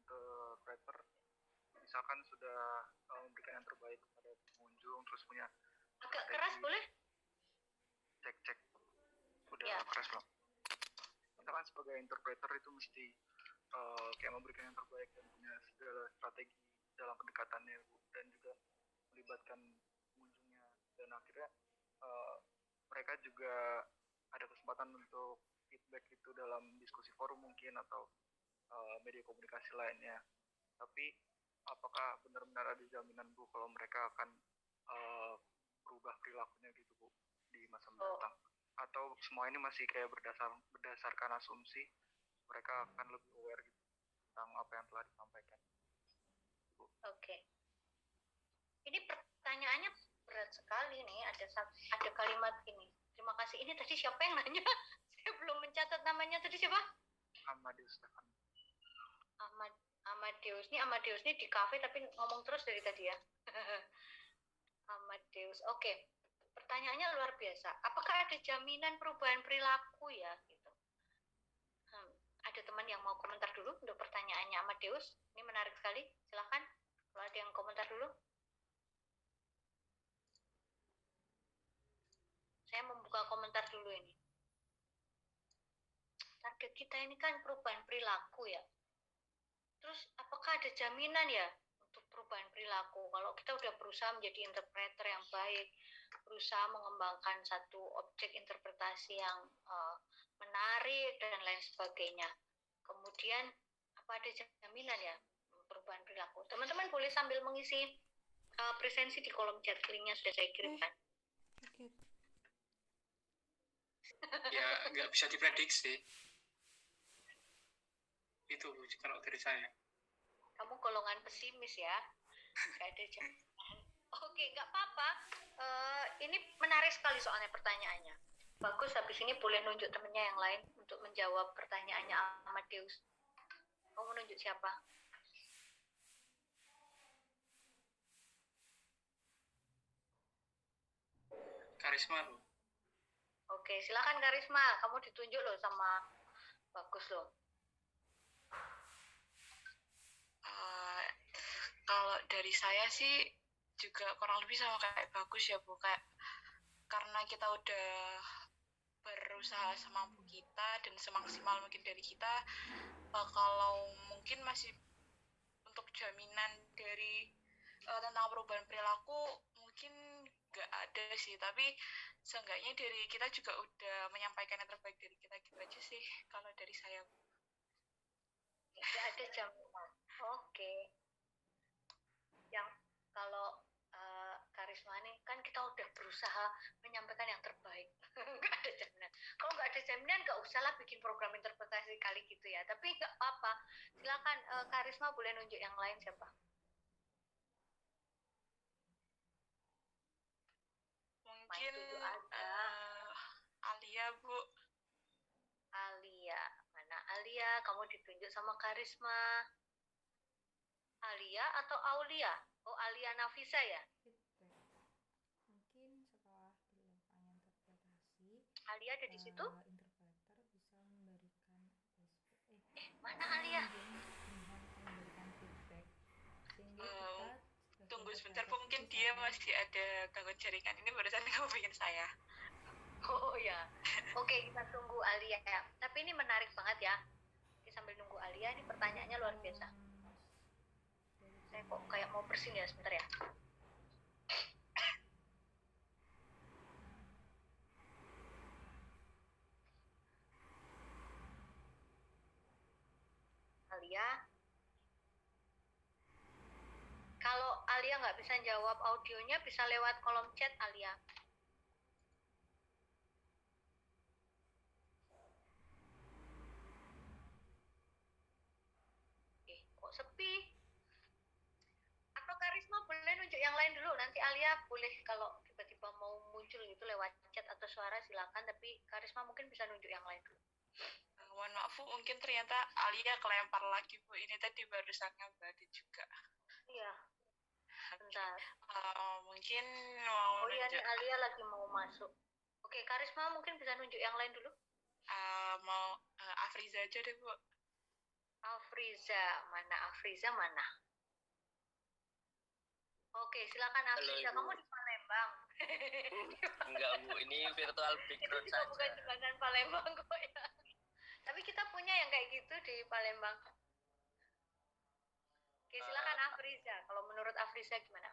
interpreter misalkan sudah memberikan yang terbaik kepada pengunjung, terus punya agak keras boleh? Cek. Udah ya. Keras loh. Kita kan sebagai interpreter itu mesti kayak memberikan yang terbaik dan punya segala strategi dalam pendekatannya, Bu, dan juga melibatkan pengunjungnya, dan akhirnya mereka juga ada kesempatan untuk feedback itu dalam diskusi forum mungkin atau media komunikasi lainnya. Tapi apakah benar-benar ada jaminan, Bu, kalau mereka akan berubah perilakunya gitu, Bu, di masa mendatang? Atau semua ini masih kayak berdasarkan asumsi mereka akan lebih aware gitu tentang apa yang telah disampaikan, Bu? Oke. Ini pertanyaannya berat sekali nih. Ada kalimat ini. Terima kasih. Ini tadi siapa yang nanya? Saya belum mencatat namanya. Tadi siapa? Amadeus Stefan. Amadeus. Ini di kafe tapi ngomong terus dari tadi ya. Amadeus. Oke. Pertanyaannya luar biasa. Apakah ada jaminan perubahan perilaku ya? Gitu. Ada teman yang mau komentar dulu untuk pertanyaannya Amadeus? Ini menarik sekali. Silahkan. Kalau ada yang komentar dulu. Saya membuka komentar dulu ini. Target kita ini kan perubahan perilaku ya. Terus apakah ada jaminan ya untuk perubahan perilaku? Kalau kita udah berusaha menjadi interpreter yang baik, berusaha mengembangkan satu objek interpretasi yang menarik dan lain sebagainya. Kemudian apa ada jaminan ya perubahan perilaku? Teman-teman boleh sambil mengisi presensi di kolom chat, linknya sudah saya kirimkan. Okay. Ya nggak bisa diprediksi itu kalau dari saya. Kamu golongan pesimis ya, nggak ada jaminan. Oke, nggak apa-apa. Ini menarik sekali soalnya pertanyaannya. Bagus, habis ini boleh nunjuk temennya yang lain untuk menjawab pertanyaannya Amadeus. Kamu nunjuk siapa? Karisma loh. Oke, silakan Karisma. Kamu ditunjuk loh sama Bagus loh. Kalau dari saya sih juga kurang lebih sama kayak Bagus ya, Bu. Kayak karena kita udah berusaha semampu kita dan semaksimal mungkin dari kita, kalau mungkin masih untuk jaminan dari tentang perubahan perilaku mungkin nggak ada sih, tapi seenggaknya dari kita juga udah menyampaikan yang terbaik dari kita gitu aja sih kalau dari saya. Nggak ada jaminan. Oke. Yang kalau Karisma ini kan kita udah berusaha menyampaikan yang terbaik. Nggak ada jaminan. Kalau nggak ada jaminan nggak usahlah bikin program interpretasi kali gitu ya. Tapi nggak apa-apa. Silakan Karisma boleh nunjuk yang lain siapa? Mungkin Alia, Bu. Alia. Mana Alia? Kamu ditunjuk sama Karisma. Alia atau Aulia? Oh, Alia Nafisa ya? Mungkin setelah dilakukan interpretasi, Alia ada di situ? Interpreter bisa memberikan mana Alia? Memberikan feedback. Sehingga kita tunggu sebentar, Bu, mungkin dia masih ada gangguan jaringan. Ini barusan kamu bikin saya. Oh ya. Oke, kita tunggu Alia ya. Tapi ini menarik banget ya. Kita sambil nunggu Alia, ini pertanyaannya luar biasa. Saya kok kayak mau bersin ya, sebentar ya. Alia. Kalau Alia nggak bisa jawab audionya, bisa lewat kolom chat Alia. Kok sepi? Atau Karisma boleh nunjuk yang lain dulu, nanti Alia boleh kalau tiba-tiba mau muncul gitu lewat chat atau suara silakan, tapi Karisma mungkin bisa nunjuk yang lain dulu. Mohon maaf Bu, mungkin ternyata Alia kelempar lagi Bu. Ini tadi barusan ngabadi juga. Iya. Bentar. Mungkin mau Oh iya nih nunjuk, Alia lagi mau masuk. Oke, Karisma mungkin bisa nunjuk yang lain dulu. mau Afriza aja deh Bu. Afriza, mana Afriza mana? Oke, silakan Afriza. Kamu di Palembang. Enggak Bu, ini virtual Itu background juga saja. bukan jembatan Palembang kok ya. Tapi kita punya yang kayak gitu di Palembang. Oke, silakan Afriza. Kalau menurut Afriza gimana?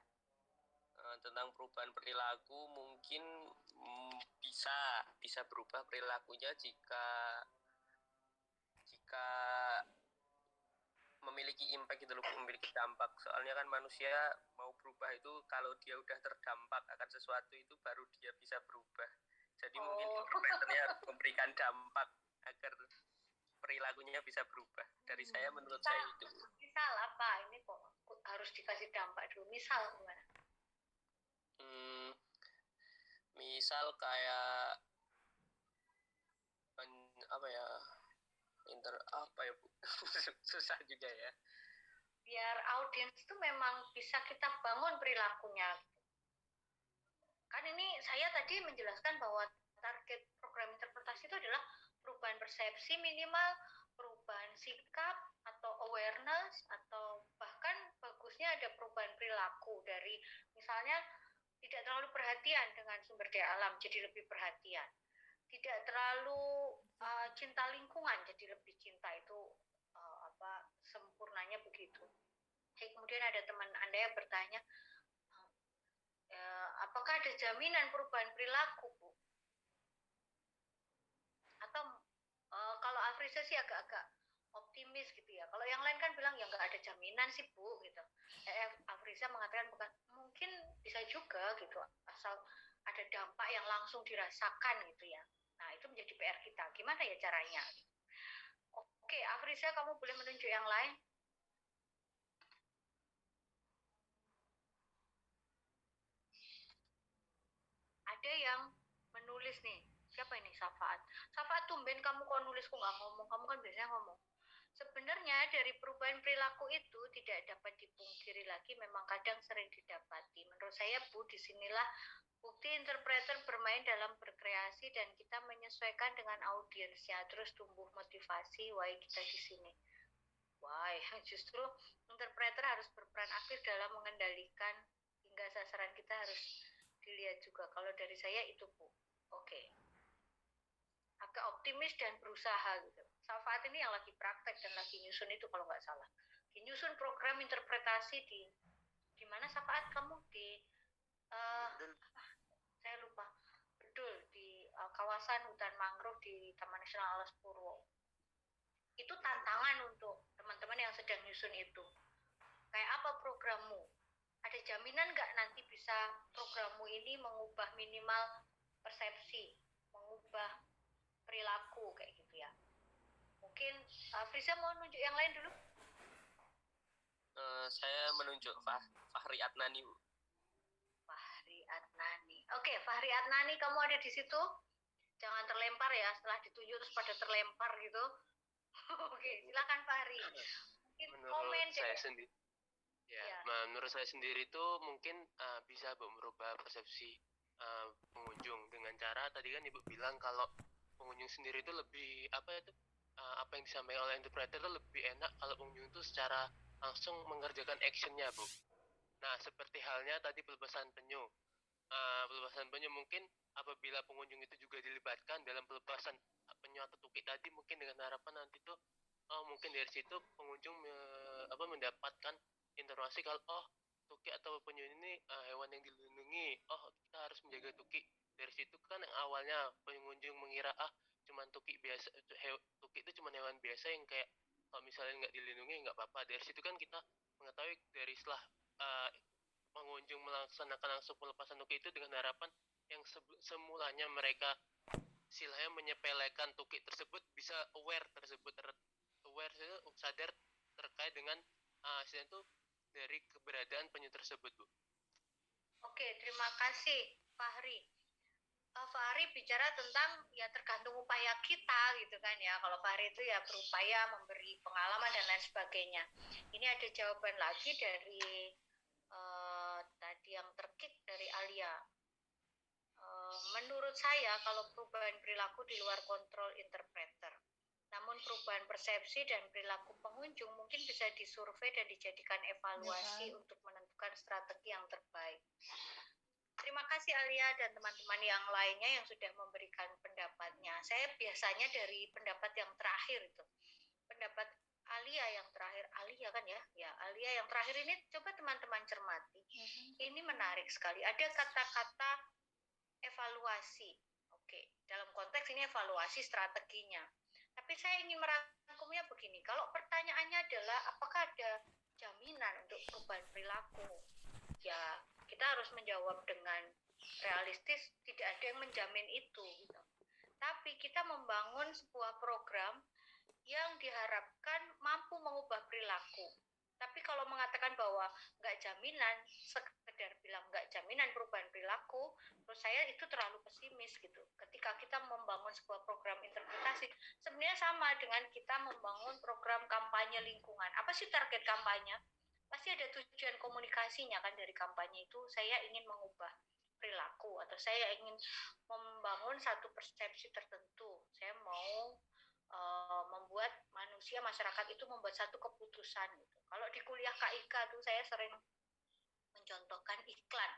Tentang perubahan perilaku mungkin bisa berubah perilakunya jika memiliki impact gitu loh, memiliki dampak. Soalnya kan manusia mau berubah itu kalau dia udah terdampak akan sesuatu itu baru dia bisa berubah. Jadi mungkin interpreternya harus memberikan dampak agar perilakunya bisa berubah. Dari saya, menurut saya itu. Misal apa? Ini kok harus dikasih dampak dulu. Misal gimana? Misal kayak apa ya Bu? Susah juga ya. Biar audiens itu memang bisa kita bangun perilakunya. Kan ini saya tadi menjelaskan bahwa target program interpretasi itu adalah perubahan persepsi minimal, perubahan sikap atau awareness, atau bahkan bagusnya ada perubahan perilaku dari misalnya tidak terlalu perhatian dengan sumber daya alam jadi lebih perhatian, tidak terlalu cinta lingkungan jadi lebih cinta, itu sempurnanya begitu. Kemudian ada teman Anda yang bertanya, apakah ada jaminan perubahan perilaku, Bu? Atau kalau Afrisa sih agak-agak optimis gitu ya. Kalau yang lain kan bilang ya nggak ada jaminan sih Bu gitu. Afrisa mengatakan bukan, mungkin bisa juga gitu, asal ada dampak yang langsung dirasakan gitu ya. Nah itu menjadi PR kita. Gimana ya caranya? Oke, Afrisa kamu boleh menunjuk yang lain. Ada yang menulis nih. Siapa ini? Safaat. Safaat, tumben kamu kok nulis, kok nggak ngomong? Kamu kan biasanya ngomong. Sebenarnya dari perubahan perilaku itu tidak dapat dipungkiri lagi, memang kadang sering didapati. Menurut saya Bu, disinilah bukti interpreter bermain dalam berkreasi dan kita menyesuaikan dengan audiensnya, terus tumbuh motivasi. Why kita di sini? Why? Justru interpreter harus berperan aktif dalam mengendalikan hingga sasaran kita harus dilihat juga. Kalau dari saya itu Bu. Oke. Agak optimis dan berusaha gitu. Saat ini yang lagi praktek dan lagi nyusun itu kalau nggak salah. Nyusun program interpretasi di mana Safaat kamu di saya lupa. Betul, di kawasan hutan mangrove di Taman Nasional Alas Purwo. Itu tantangan untuk teman-teman yang sedang nyusun itu. Kayak apa programmu? Ada jaminan nggak nanti bisa programmu ini mengubah minimal persepsi, mengubah perilaku kayak gitu ya. Mungkin Frisa mau nunjuk yang lain dulu. Saya menunjuk Fahri Adnani, Bu. Fahri Adnani. Oke, Fahri Adnani, kamu ada di situ? Jangan terlempar ya, setelah ditunjuk terus pada terlempar gitu. Oke, silakan Fahri. Mungkin komen saya sendiri. Ya. Menurut saya sendiri itu mungkin bisa merubah persepsi pengunjung dengan cara tadi kan Ibu bilang kalau pengunjung sendiri itu lebih apa yang disampaikan oleh interpreter itu lebih enak kalau pengunjung itu secara langsung mengerjakan actionnya Bu. Nah seperti halnya tadi pelepasan penyu. Pelepasan penyu mungkin apabila pengunjung itu juga dilibatkan dalam pelepasan penyu atau tukik tadi, mungkin dengan harapan nanti tuh mungkin dari situ pengunjung mendapatkan informasi kalau tukik atau penyu ini hewan yang dilindungi, kita harus menjaga tukik. Dari situ kan yang awalnya pengunjung mengira cuman tukik biasa, tukik itu cuma hewan biasa yang kayak kalau misalnya nggak dilindungi nggak apa-apa. Dari situ kan kita mengetahui dari setelah pengunjung melaksanakan langsung pelepasan tukik itu dengan harapan yang semulanya mereka istilahnya menyepelekan tukik tersebut bisa aware tersebut sadar terkait dengan istilahnya itu dari keberadaan penyu tersebut, Bu. Oke, terima kasih Fahri. Fahri bicara tentang ya tergantung upaya kita gitu kan ya. Kalau Fahri itu ya berupaya memberi pengalaman dan lain sebagainya. Ini ada jawaban lagi dari tadi yang terkik dari Alia. Menurut saya kalau perubahan perilaku di luar kontrol interpreter. Namun perubahan persepsi dan perilaku pengunjung mungkin bisa disurvei dan dijadikan evaluasi untuk menentukan strategi yang terbaik. Terima kasih Alia dan teman-teman yang lainnya yang sudah memberikan pendapatnya. Saya biasanya dari pendapat yang terakhir itu. Pendapat Alia yang terakhir, Alia kan ya? Ya, Alia yang terakhir ini coba teman-teman cermati. Ini menarik sekali. Ada kata-kata evaluasi. Oke, dalam konteks ini evaluasi strateginya. Tapi saya ingin merangkumnya begini. Kalau pertanyaannya adalah apakah ada jaminan untuk perubahan perilaku? Ya, kita harus menjawab dengan realistis, tidak ada yang menjamin itu gitu. Tapi kita membangun sebuah program yang diharapkan mampu mengubah perilaku. Tapi kalau mengatakan bahwa nggak jaminan, sekedar bilang nggak jaminan perubahan perilaku, menurut saya itu terlalu pesimis gitu. Ketika kita membangun sebuah program interpretasi, sebenarnya sama dengan kita membangun program kampanye lingkungan. Apa sih target kampanye? Pasti ada tujuan komunikasinya kan dari kampanye itu. Saya ingin mengubah perilaku atau saya ingin membangun satu persepsi tertentu. Saya mau membuat masyarakat itu membuat satu keputusan gitu. Kalau di kuliah KIK tuh saya sering mencontohkan iklan.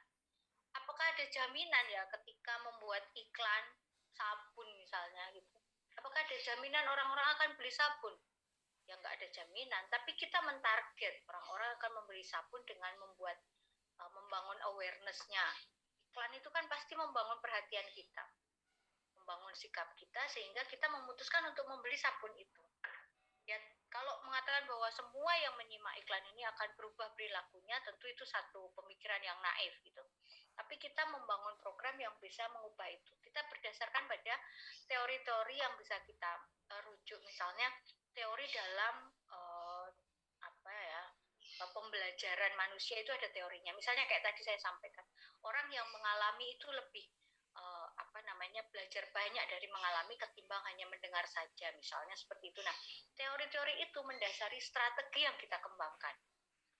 Apakah ada jaminan ya ketika membuat iklan sabun misalnya gitu? Apakah ada jaminan orang-orang akan beli sabun? Ya nggak ada jaminan. Tapi kita mentarget orang-orang akan membeli sabun dengan membangun awareness-nya. Iklan itu kan pasti membangun perhatian kita, membangun sikap kita sehingga kita memutuskan untuk membeli sabun itu. Ya, kalau mengatakan bahwa semua yang menyimak iklan ini akan berubah perilakunya, tentu itu satu pemikiran yang naif gitu. Tapi kita membangun program yang bisa mengubah itu. Kita berdasarkan pada teori-teori yang bisa kita rujuk, misalnya teori dalam pembelajaran manusia itu ada teorinya. Misalnya kayak tadi saya sampaikan, orang yang mengalami itu lebih belajar banyak dari mengalami ketimbang hanya mendengar saja, misalnya seperti itu. Nah, teori-teori itu mendasari strategi yang kita kembangkan.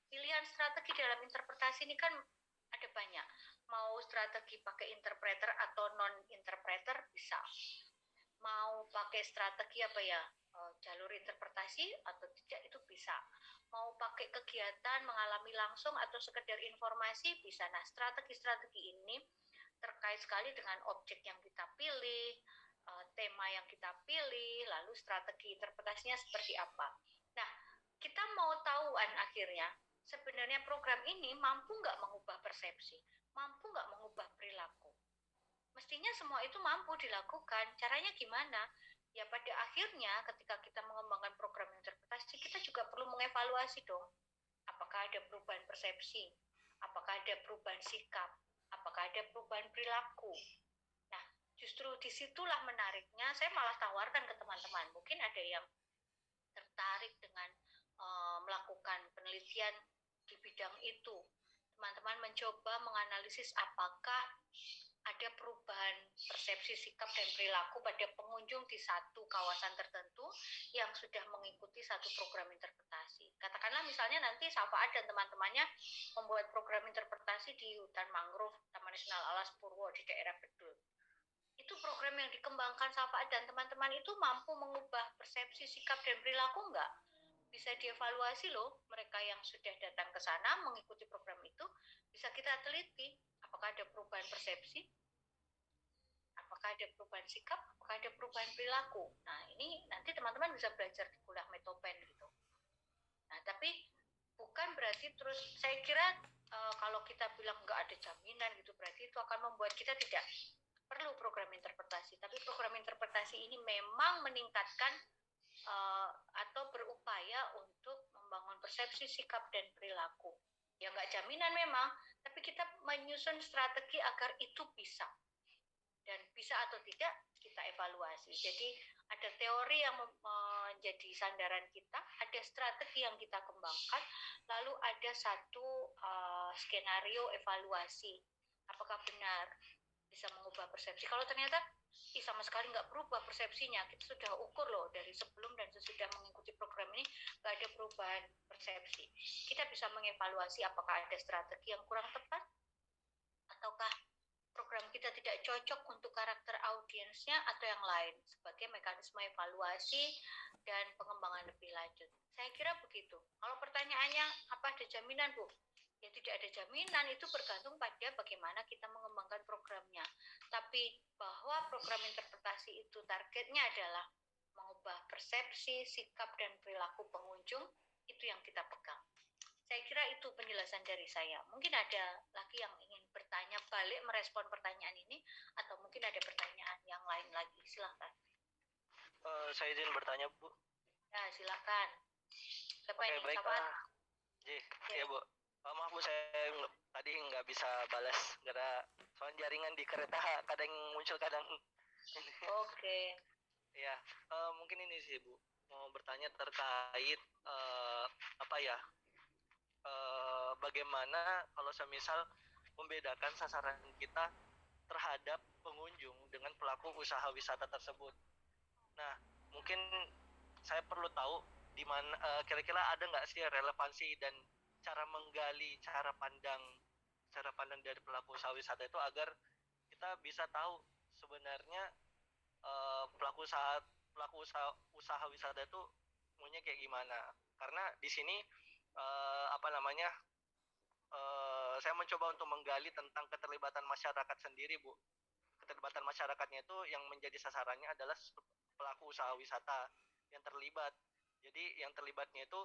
Pilihan strategi dalam interpretasi ini kan ada banyak. Mau strategi pakai interpreter atau non-interpreter bisa. Mau pakai strategi jalur interpretasi atau tidak itu bisa. Mau pakai kegiatan mengalami langsung atau sekedar informasi bisa. Nah, strategi-strategi ini terkait sekali dengan objek yang kita pilih, tema yang kita pilih, lalu strategi interpretasinya seperti apa. Nah, kita mau tahuan akhirnya, sebenarnya program ini mampu nggak mengubah persepsi, mampu nggak mengubah perilaku. Mestinya semua itu mampu dilakukan. Caranya gimana? Ya pada akhirnya ketika kita mengembangkan program interpretasi, kita juga perlu mengevaluasi dong. Apakah ada perubahan persepsi? Apakah ada perubahan sikap? Apakah ada perubahan perilaku? Nah, justru disitulah menariknya. Saya malah tawarkan ke teman-teman. Mungkin ada yang tertarik dengan melakukan penelitian di bidang itu. Teman-teman mencoba menganalisis apakah ada perubahan persepsi sikap dan perilaku pada pengunjung di satu kawasan tertentu yang sudah mengikuti satu program interpretasi. Katakanlah misalnya nanti Safaat dan teman-temannya membuat program interpretasi di hutan mangrove Taman Nasional Alas Purwo di daerah Bedul. Itu program yang dikembangkan Safaat dan teman-teman itu mampu mengubah persepsi sikap dan perilaku enggak? Bisa dievaluasi loh, mereka yang sudah datang ke sana mengikuti program itu, bisa kita teliti apakah ada perubahan persepsi, apakah ada perubahan sikap, apakah ada perubahan perilaku. Nah, ini nanti teman-teman bisa belajar di kuliah Metopen gitu. Nah, tapi bukan berarti terus, saya kira kalau kita bilang nggak ada jaminan gitu, berarti itu akan membuat kita tidak perlu program interpretasi. Tapi program interpretasi ini memang meningkatkan atau berupaya persepsi, sikap, dan perilaku. Ya nggak jaminan memang, tapi kita menyusun strategi agar itu bisa. Dan bisa atau tidak, kita evaluasi. Jadi ada teori yang menjadi sandaran kita, ada strategi yang kita kembangkan, lalu ada satu skenario evaluasi. Apakah benar bisa mengubah persepsi? Kalau ternyata sama sekali nggak berubah persepsinya, kita sudah ukur loh dari sebelum dan sesudah mengikuti program ini nggak ada perubahan persepsi. Kita bisa mengevaluasi apakah ada strategi yang kurang tepat, ataukah program kita tidak cocok untuk karakter audiensnya atau yang lain sebagai mekanisme evaluasi dan pengembangan lebih lanjut. Saya kira begitu. Kalau pertanyaannya apa ada jaminan, Bu? Ya tidak ada jaminan, itu bergantung pada bagaimana kita mengembangkan programnya. Tapi bahwa program interpretasi itu targetnya adalah mengubah persepsi, sikap, dan perilaku pengunjung, itu yang kita pegang. Saya kira itu penjelasan dari saya. Mungkin ada lagi yang ingin bertanya balik merespon pertanyaan ini, atau mungkin ada pertanyaan yang lain lagi. Silakan. Saya izin bertanya, Bu. Ya, silakan. Siapa Oke, ini? baik, Sahabat? Ya, Bu. Maaf, Bu, saya tadi nggak bisa balas karena soalnya jaringan di kereta kadang muncul, kadang Oke. ya. Mungkin ini sih, Bu, mau bertanya terkait bagaimana kalau semisal membedakan sasaran kita terhadap pengunjung dengan pelaku usaha wisata tersebut. Nah, mungkin saya perlu tahu di mana kira-kira ada nggak sih relevansi dan cara menggali cara pandang dari pelaku usaha wisata itu agar kita bisa tahu sebenarnya pelaku usaha wisata itu maunya kayak gimana. Karena di sini saya mencoba untuk menggali tentang keterlibatan masyarakat sendiri, Bu. Keterlibatan masyarakatnya itu yang menjadi sasarannya adalah pelaku usaha wisata yang terlibat. Jadi yang terlibatnya itu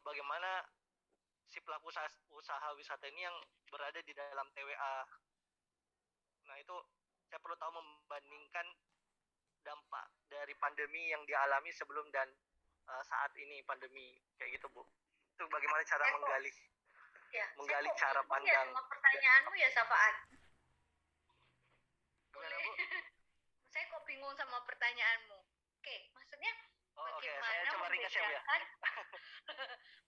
bagaimana si pelaku usaha wisata ini yang berada di dalam TWA. Nah, itu saya perlu tahu membandingkan dampak dari pandemi yang dialami sebelum dan saat ini pandemi kayak gitu, Bu. Itu bagaimana cara menggali cara pandang. Sama pertanyaanmu ya, Safaat. Gimana, Bu? Saya kok bingung sama pertanyaanmu. Oke, maksudnya bagaimana saya coba ringkas ya,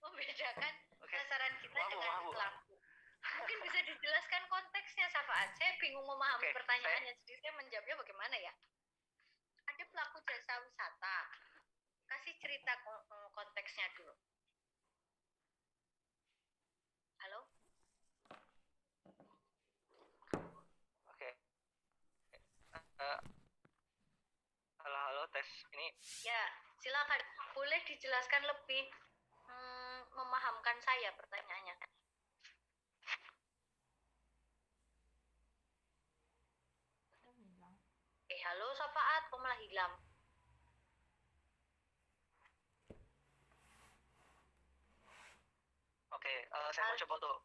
membedakan sasaran kita dengan pelaku. Mungkin bisa dijelaskan konteksnya, Safaat. Saya bingung memahami pertanyaannya, jadi saya menjawabnya bagaimana ya. Ada pelaku jasa wisata. Kasih cerita konteksnya dulu. Halo? Oke. Halo, tes ini. Ya, silakan. Boleh dijelaskan lebih memahamkan saya pertanyaannya. Halo Safaat, kok malah hilang? Oke, saya mau coba untuk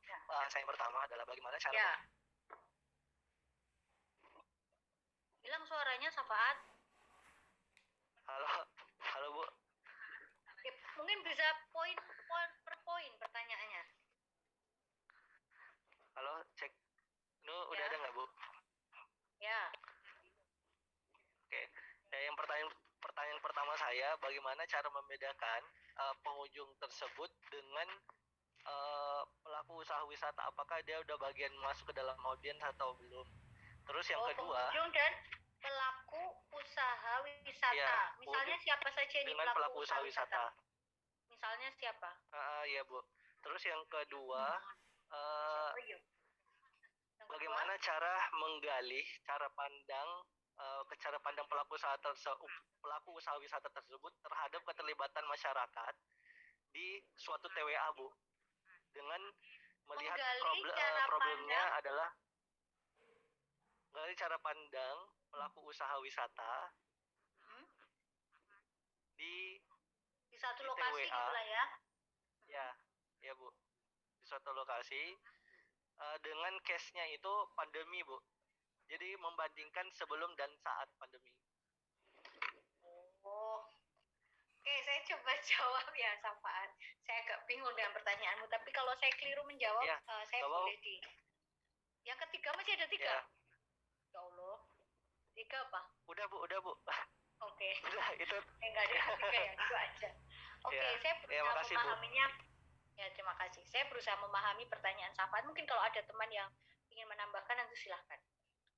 saya yang pertama adalah bagaimana cara hilang suaranya, Safaat. Halo, Bu. Oke, mungkin bisa poin per poin pertanyaannya. Halo, cek. Udah ada nggak, Bu? Ya. Oke. Yang pertanyaan pertama saya, bagaimana cara membedakan pengunjung tersebut dengan pelaku usaha wisata? Apakah dia udah bagian masuk ke dalam audiens atau belum? Terus yang kedua, pengunjung dan pelaku usaha wisata. Ya, misalnya siapa saja ini pelaku usaha wisata? Misalnya siapa? Ya, Bu. Terus yang kedua, bagaimana cara menggali cara pandang pelaku usaha wisata tersebut terhadap keterlibatan masyarakat di suatu TWA, Bu, dengan melihat problemnya adalah menggali cara pandang pelaku usaha wisata di satu lokasi TWA, gitu lah ya. Ya, Bu, di suatu lokasi dengan case-nya itu pandemi, Bu. Jadi membandingkan sebelum dan saat pandemi. Oke, saya coba jawab ya, Safaan. Saya agak bingung dengan pertanyaanmu, tapi kalau saya keliru menjawab, Ya, saya nggak mau. boleh di. Yang ketiga masih ada 3. Ya, Ya Allah, 3 apa? udah Bu. Oke. Udah itu. Enggak ada yang 3 ya, 2 aja. Oke, Ya. saya Ya, berusaha makasih, Bu. memahaminya. Ya, terima kasih. Saya berusaha memahami pertanyaan Safaan. Mungkin kalau ada teman yang ingin menambahkan, nanti silahkan.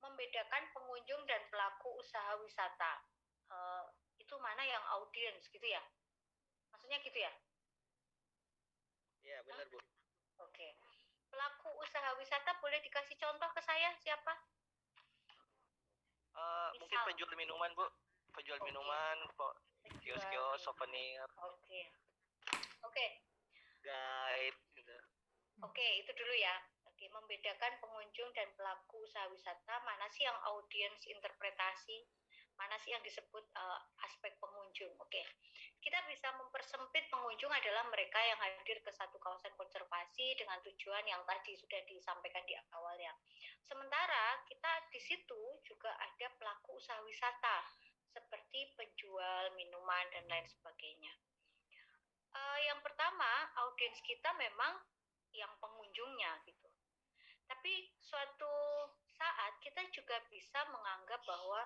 Membedakan pengunjung dan pelaku usaha wisata. Itu mana yang audiens gitu ya? Maksudnya gitu ya? Ya, benar Bu. Oke. Pelaku usaha wisata boleh dikasih contoh ke saya siapa? Mungkin Misal. penjual minuman Bu. Penjual Oke. minuman, Penjual kios-kios, minuman. souvenir, Oke. guide gitu. Oke, itu dulu ya. Oke, membedakan pengunjung dan pelaku usaha wisata, mana sih yang audiens interpretasi, mana sih yang disebut aspek pengunjung. Oke, kita bisa mempersempit pengunjung adalah mereka yang hadir ke satu kawasan konservasi dengan tujuan yang tadi sudah disampaikan di awalnya. Sementara kita di situ juga ada pelaku usaha wisata, seperti penjual minuman dan lain sebagainya. Yang pertama, audiens kita memang yang pengunjungnya gitu. Tapi suatu saat kita juga bisa menganggap bahwa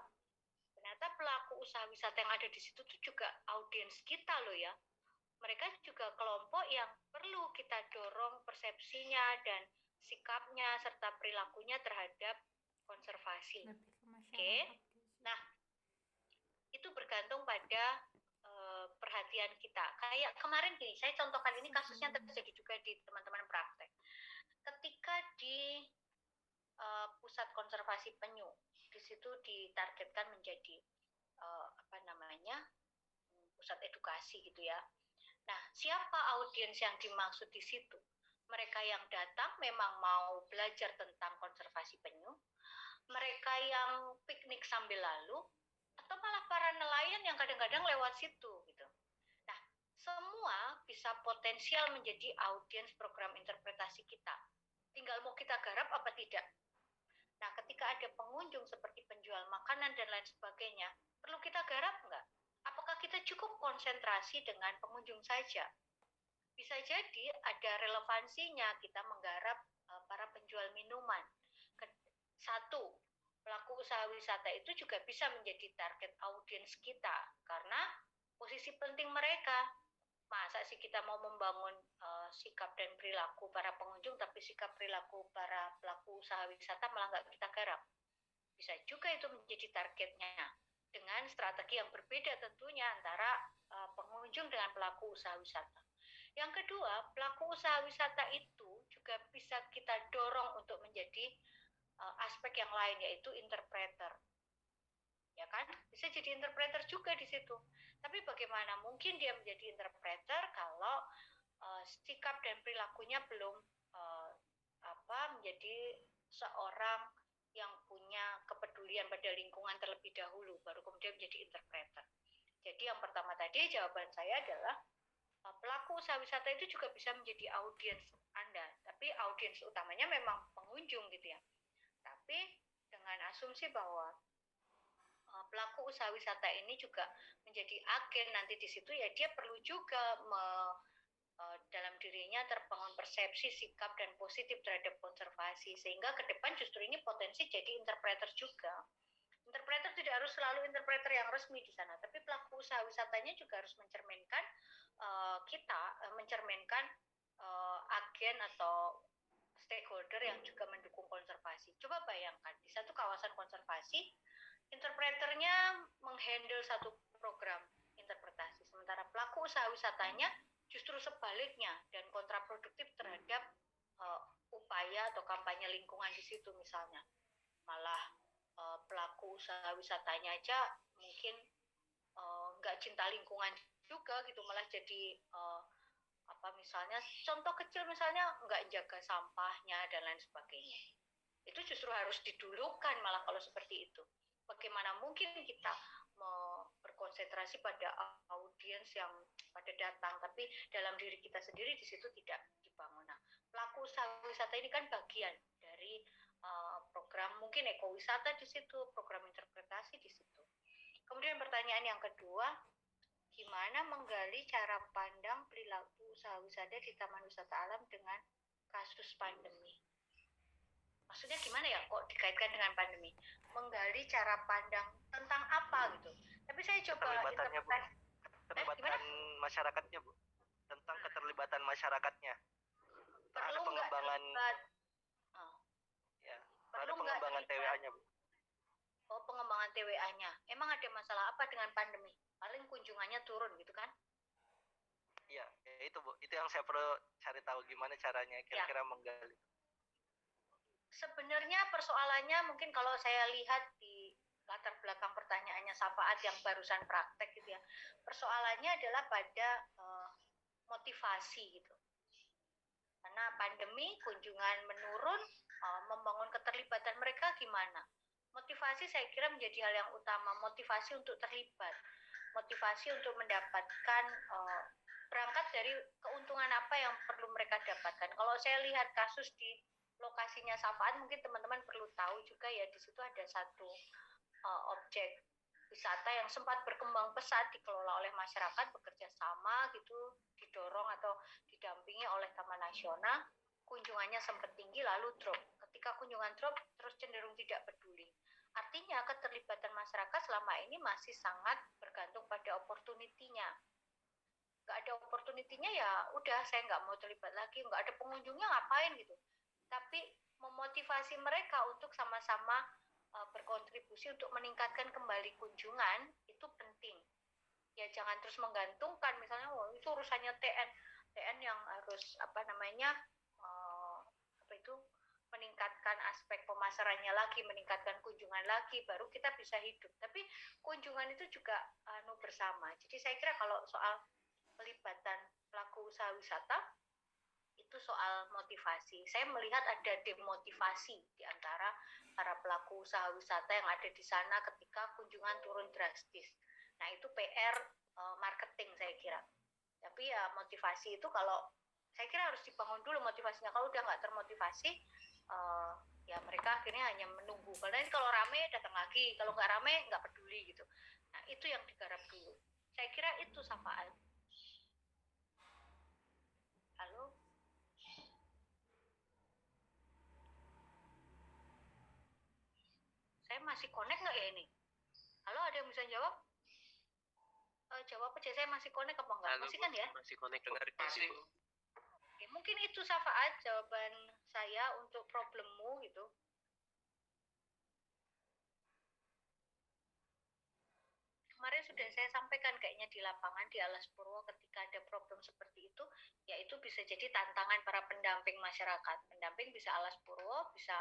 ternyata pelaku usaha wisata yang ada di situ tuh juga audiens kita loh ya. Mereka juga kelompok yang perlu kita dorong persepsinya dan sikapnya serta perilakunya terhadap konservasi. Oke. Nah, itu bergantung pada perhatian kita. Kayak kemarin gini, saya contohkan ini kasusnya terjadi juga di teman-teman praktek. Ketika di pusat konservasi penyu, di situ ditargetkan menjadi pusat edukasi gitu ya. Nah, siapa audiens yang dimaksud di situ? Mereka yang datang memang mau belajar tentang konservasi penyu, mereka yang piknik sambil lalu, atau malah para nelayan yang kadang-kadang lewat situ gitu. Nah, semua bisa potensial menjadi audiens program interpretasi kita. Tinggal mau kita garap apa tidak. Nah, ketika ada pengunjung seperti penjual makanan dan lain sebagainya, perlu kita garap nggak? Apakah kita cukup konsentrasi dengan pengunjung saja? Bisa jadi ada relevansinya kita menggarap para penjual minuman. Satu, pelaku usaha wisata itu juga bisa menjadi target audiens kita karena posisi penting mereka. Masa sih kita mau membangun sikap dan perilaku para pengunjung tapi sikap perilaku para pelaku usaha wisata malah nggak kita garap. Bisa juga itu menjadi targetnya dengan strategi yang berbeda tentunya antara pengunjung dengan pelaku usaha wisata. Yang kedua, pelaku usaha wisata itu juga bisa kita dorong untuk menjadi aspek yang lain, yaitu interpreter. Ya kan? Bisa jadi interpreter juga di situ. Tapi bagaimana mungkin dia menjadi interpreter kalau sikap dan perilakunya belum menjadi seorang yang punya kepedulian pada lingkungan terlebih dahulu, baru kemudian menjadi interpreter. Jadi yang pertama tadi jawaban saya adalah pelaku usaha wisata itu juga bisa menjadi audiens Anda, tapi audiens utamanya memang pengunjung gitu ya. Tapi dengan asumsi bahwa pelaku usaha wisata ini juga menjadi agen nanti di situ ya, dia perlu juga dalam dirinya terbangun persepsi, sikap dan positif terhadap konservasi, sehingga ke depan justru ini potensi jadi interpreter juga. Interpreter tidak harus selalu interpreter yang resmi di sana, tapi pelaku usaha wisatanya juga harus mencerminkan mencerminkan agen atau stakeholder yang juga mendukung konservasi. Coba bayangkan di satu kawasan konservasi, interpreternya menghandle satu program interpretasi, sementara pelaku usaha wisatanya justru sebaliknya dan kontraproduktif terhadap upaya atau kampanye lingkungan di situ misalnya. Malah pelaku usaha wisatanya aja mungkin nggak cinta lingkungan juga gitu, malah jadi misalnya contoh kecil misalnya nggak jaga sampahnya dan lain sebagainya. Itu justru harus didulukan malah kalau seperti itu. Bagaimana mungkin kita berkonsentrasi pada audiens yang pada datang, tapi dalam diri kita sendiri di situ tidak dibangun. Nah, pelaku usaha wisata ini kan bagian dari program mungkin ekowisata di situ, program interpretasi di situ. Kemudian pertanyaan yang kedua, gimana menggali cara pandang perilaku usaha wisata di Taman Wisata Alam dengan kasus pandemi. Maksudnya gimana ya kok dikaitkan dengan pandemi? Menggali cara pandang tentang apa gitu. Tapi saya coba Keterlibatannya, Bu. Keterlibatan masyarakatnya, Bu. Tentang keterlibatan masyarakatnya. Ada pengembangan ada pengembangan TWA-nya, Bu. Oh, pengembangan TWA-nya. Emang ada masalah apa dengan pandemi? Paling kunjungannya turun gitu kan? Iya, ya itu, Bu. Itu yang saya perlu cari tahu gimana caranya kira-kira menggali. Sebenarnya persoalannya mungkin kalau saya lihat di latar belakang pertanyaannya Safaat yang barusan praktek gitu ya, persoalannya adalah pada motivasi gitu. Karena pandemi, kunjungan menurun, membangun keterlibatan mereka gimana? Motivasi saya kira menjadi hal yang utama, motivasi untuk terlibat, motivasi untuk mendapatkan berangkat dari keuntungan apa yang perlu mereka dapatkan. Kalau saya lihat kasus di lokasinya Safaat, mungkin teman-teman perlu tahu juga ya, di situ ada satu objek wisata yang sempat berkembang pesat, dikelola oleh masyarakat bekerja sama gitu, didorong atau didampingi oleh Taman Nasional, kunjungannya sempat tinggi lalu drop. Ketika kunjungan drop, terus cenderung tidak peduli. Artinya keterlibatan masyarakat selama ini masih sangat bergantung pada opportunity-nya. Nggak ada opportunity-nya ya udah saya nggak mau terlibat lagi, nggak ada pengunjungnya ngapain gitu. Tapi memotivasi mereka untuk sama-sama berkontribusi untuk meningkatkan kembali kunjungan itu penting. Ya jangan terus menggantungkan misalnya itu urusannya TN yang harus meningkatkan aspek pemasarannya lagi, meningkatkan kunjungan lagi, baru kita bisa hidup. Tapi kunjungan itu juga bersama. Jadi saya kira kalau soal pelibatan pelaku usaha wisata itu soal motivasi. Saya melihat ada demotivasi di antara para pelaku usaha wisata yang ada di sana ketika kunjungan turun drastis. Nah itu PR marketing saya kira. Tapi ya motivasi itu kalau saya kira harus dibangun dulu motivasinya. Kalau udah nggak termotivasi, ya mereka akhirnya hanya menunggu. Karena kalau rame datang lagi, kalau nggak rame nggak peduli gitu. Nah itu yang digarap dulu. Saya kira itu Safaat. Halo. Saya masih connect nggak ya ini? Halo, ada yang bisa jawab? Jawab aja, saya masih connect apa enggak? Halo, masih kan ya? Masih connect dengar Masih. Oke, mungkin itu Safaat jawaban saya untuk problemmu gitu. Kemarin sudah saya sampaikan kayaknya di lapangan di Alas Purwo ketika ada problem seperti itu, yaitu bisa jadi tantangan para pendamping masyarakat. Pendamping bisa Alas Purwo, bisa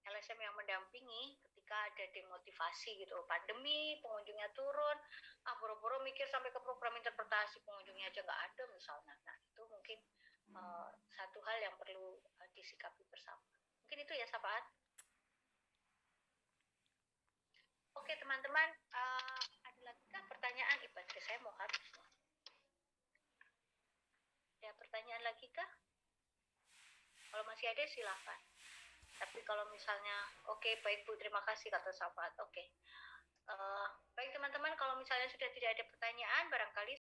LSM yang mendampingi ketika ada demotivasi gitu. Pandemi, pengunjungnya turun, boro-boro mikir sampai ke program interpretasi, pengunjungnya aja nggak ada misalnya. Nah, itu mungkin satu hal yang perlu disikapi bersama. Mungkin itu ya, Safaat. Oke, teman-teman, ada lagi kah pertanyaan? Baterai saya mau habis. Ada pertanyaan lagi kah? Kalau masih ada, silakan. Tapi kalau misalnya, oke, baik Bu, terima kasih kata Safaat. Oke. Baik teman-teman, kalau misalnya sudah tidak ada pertanyaan, barangkali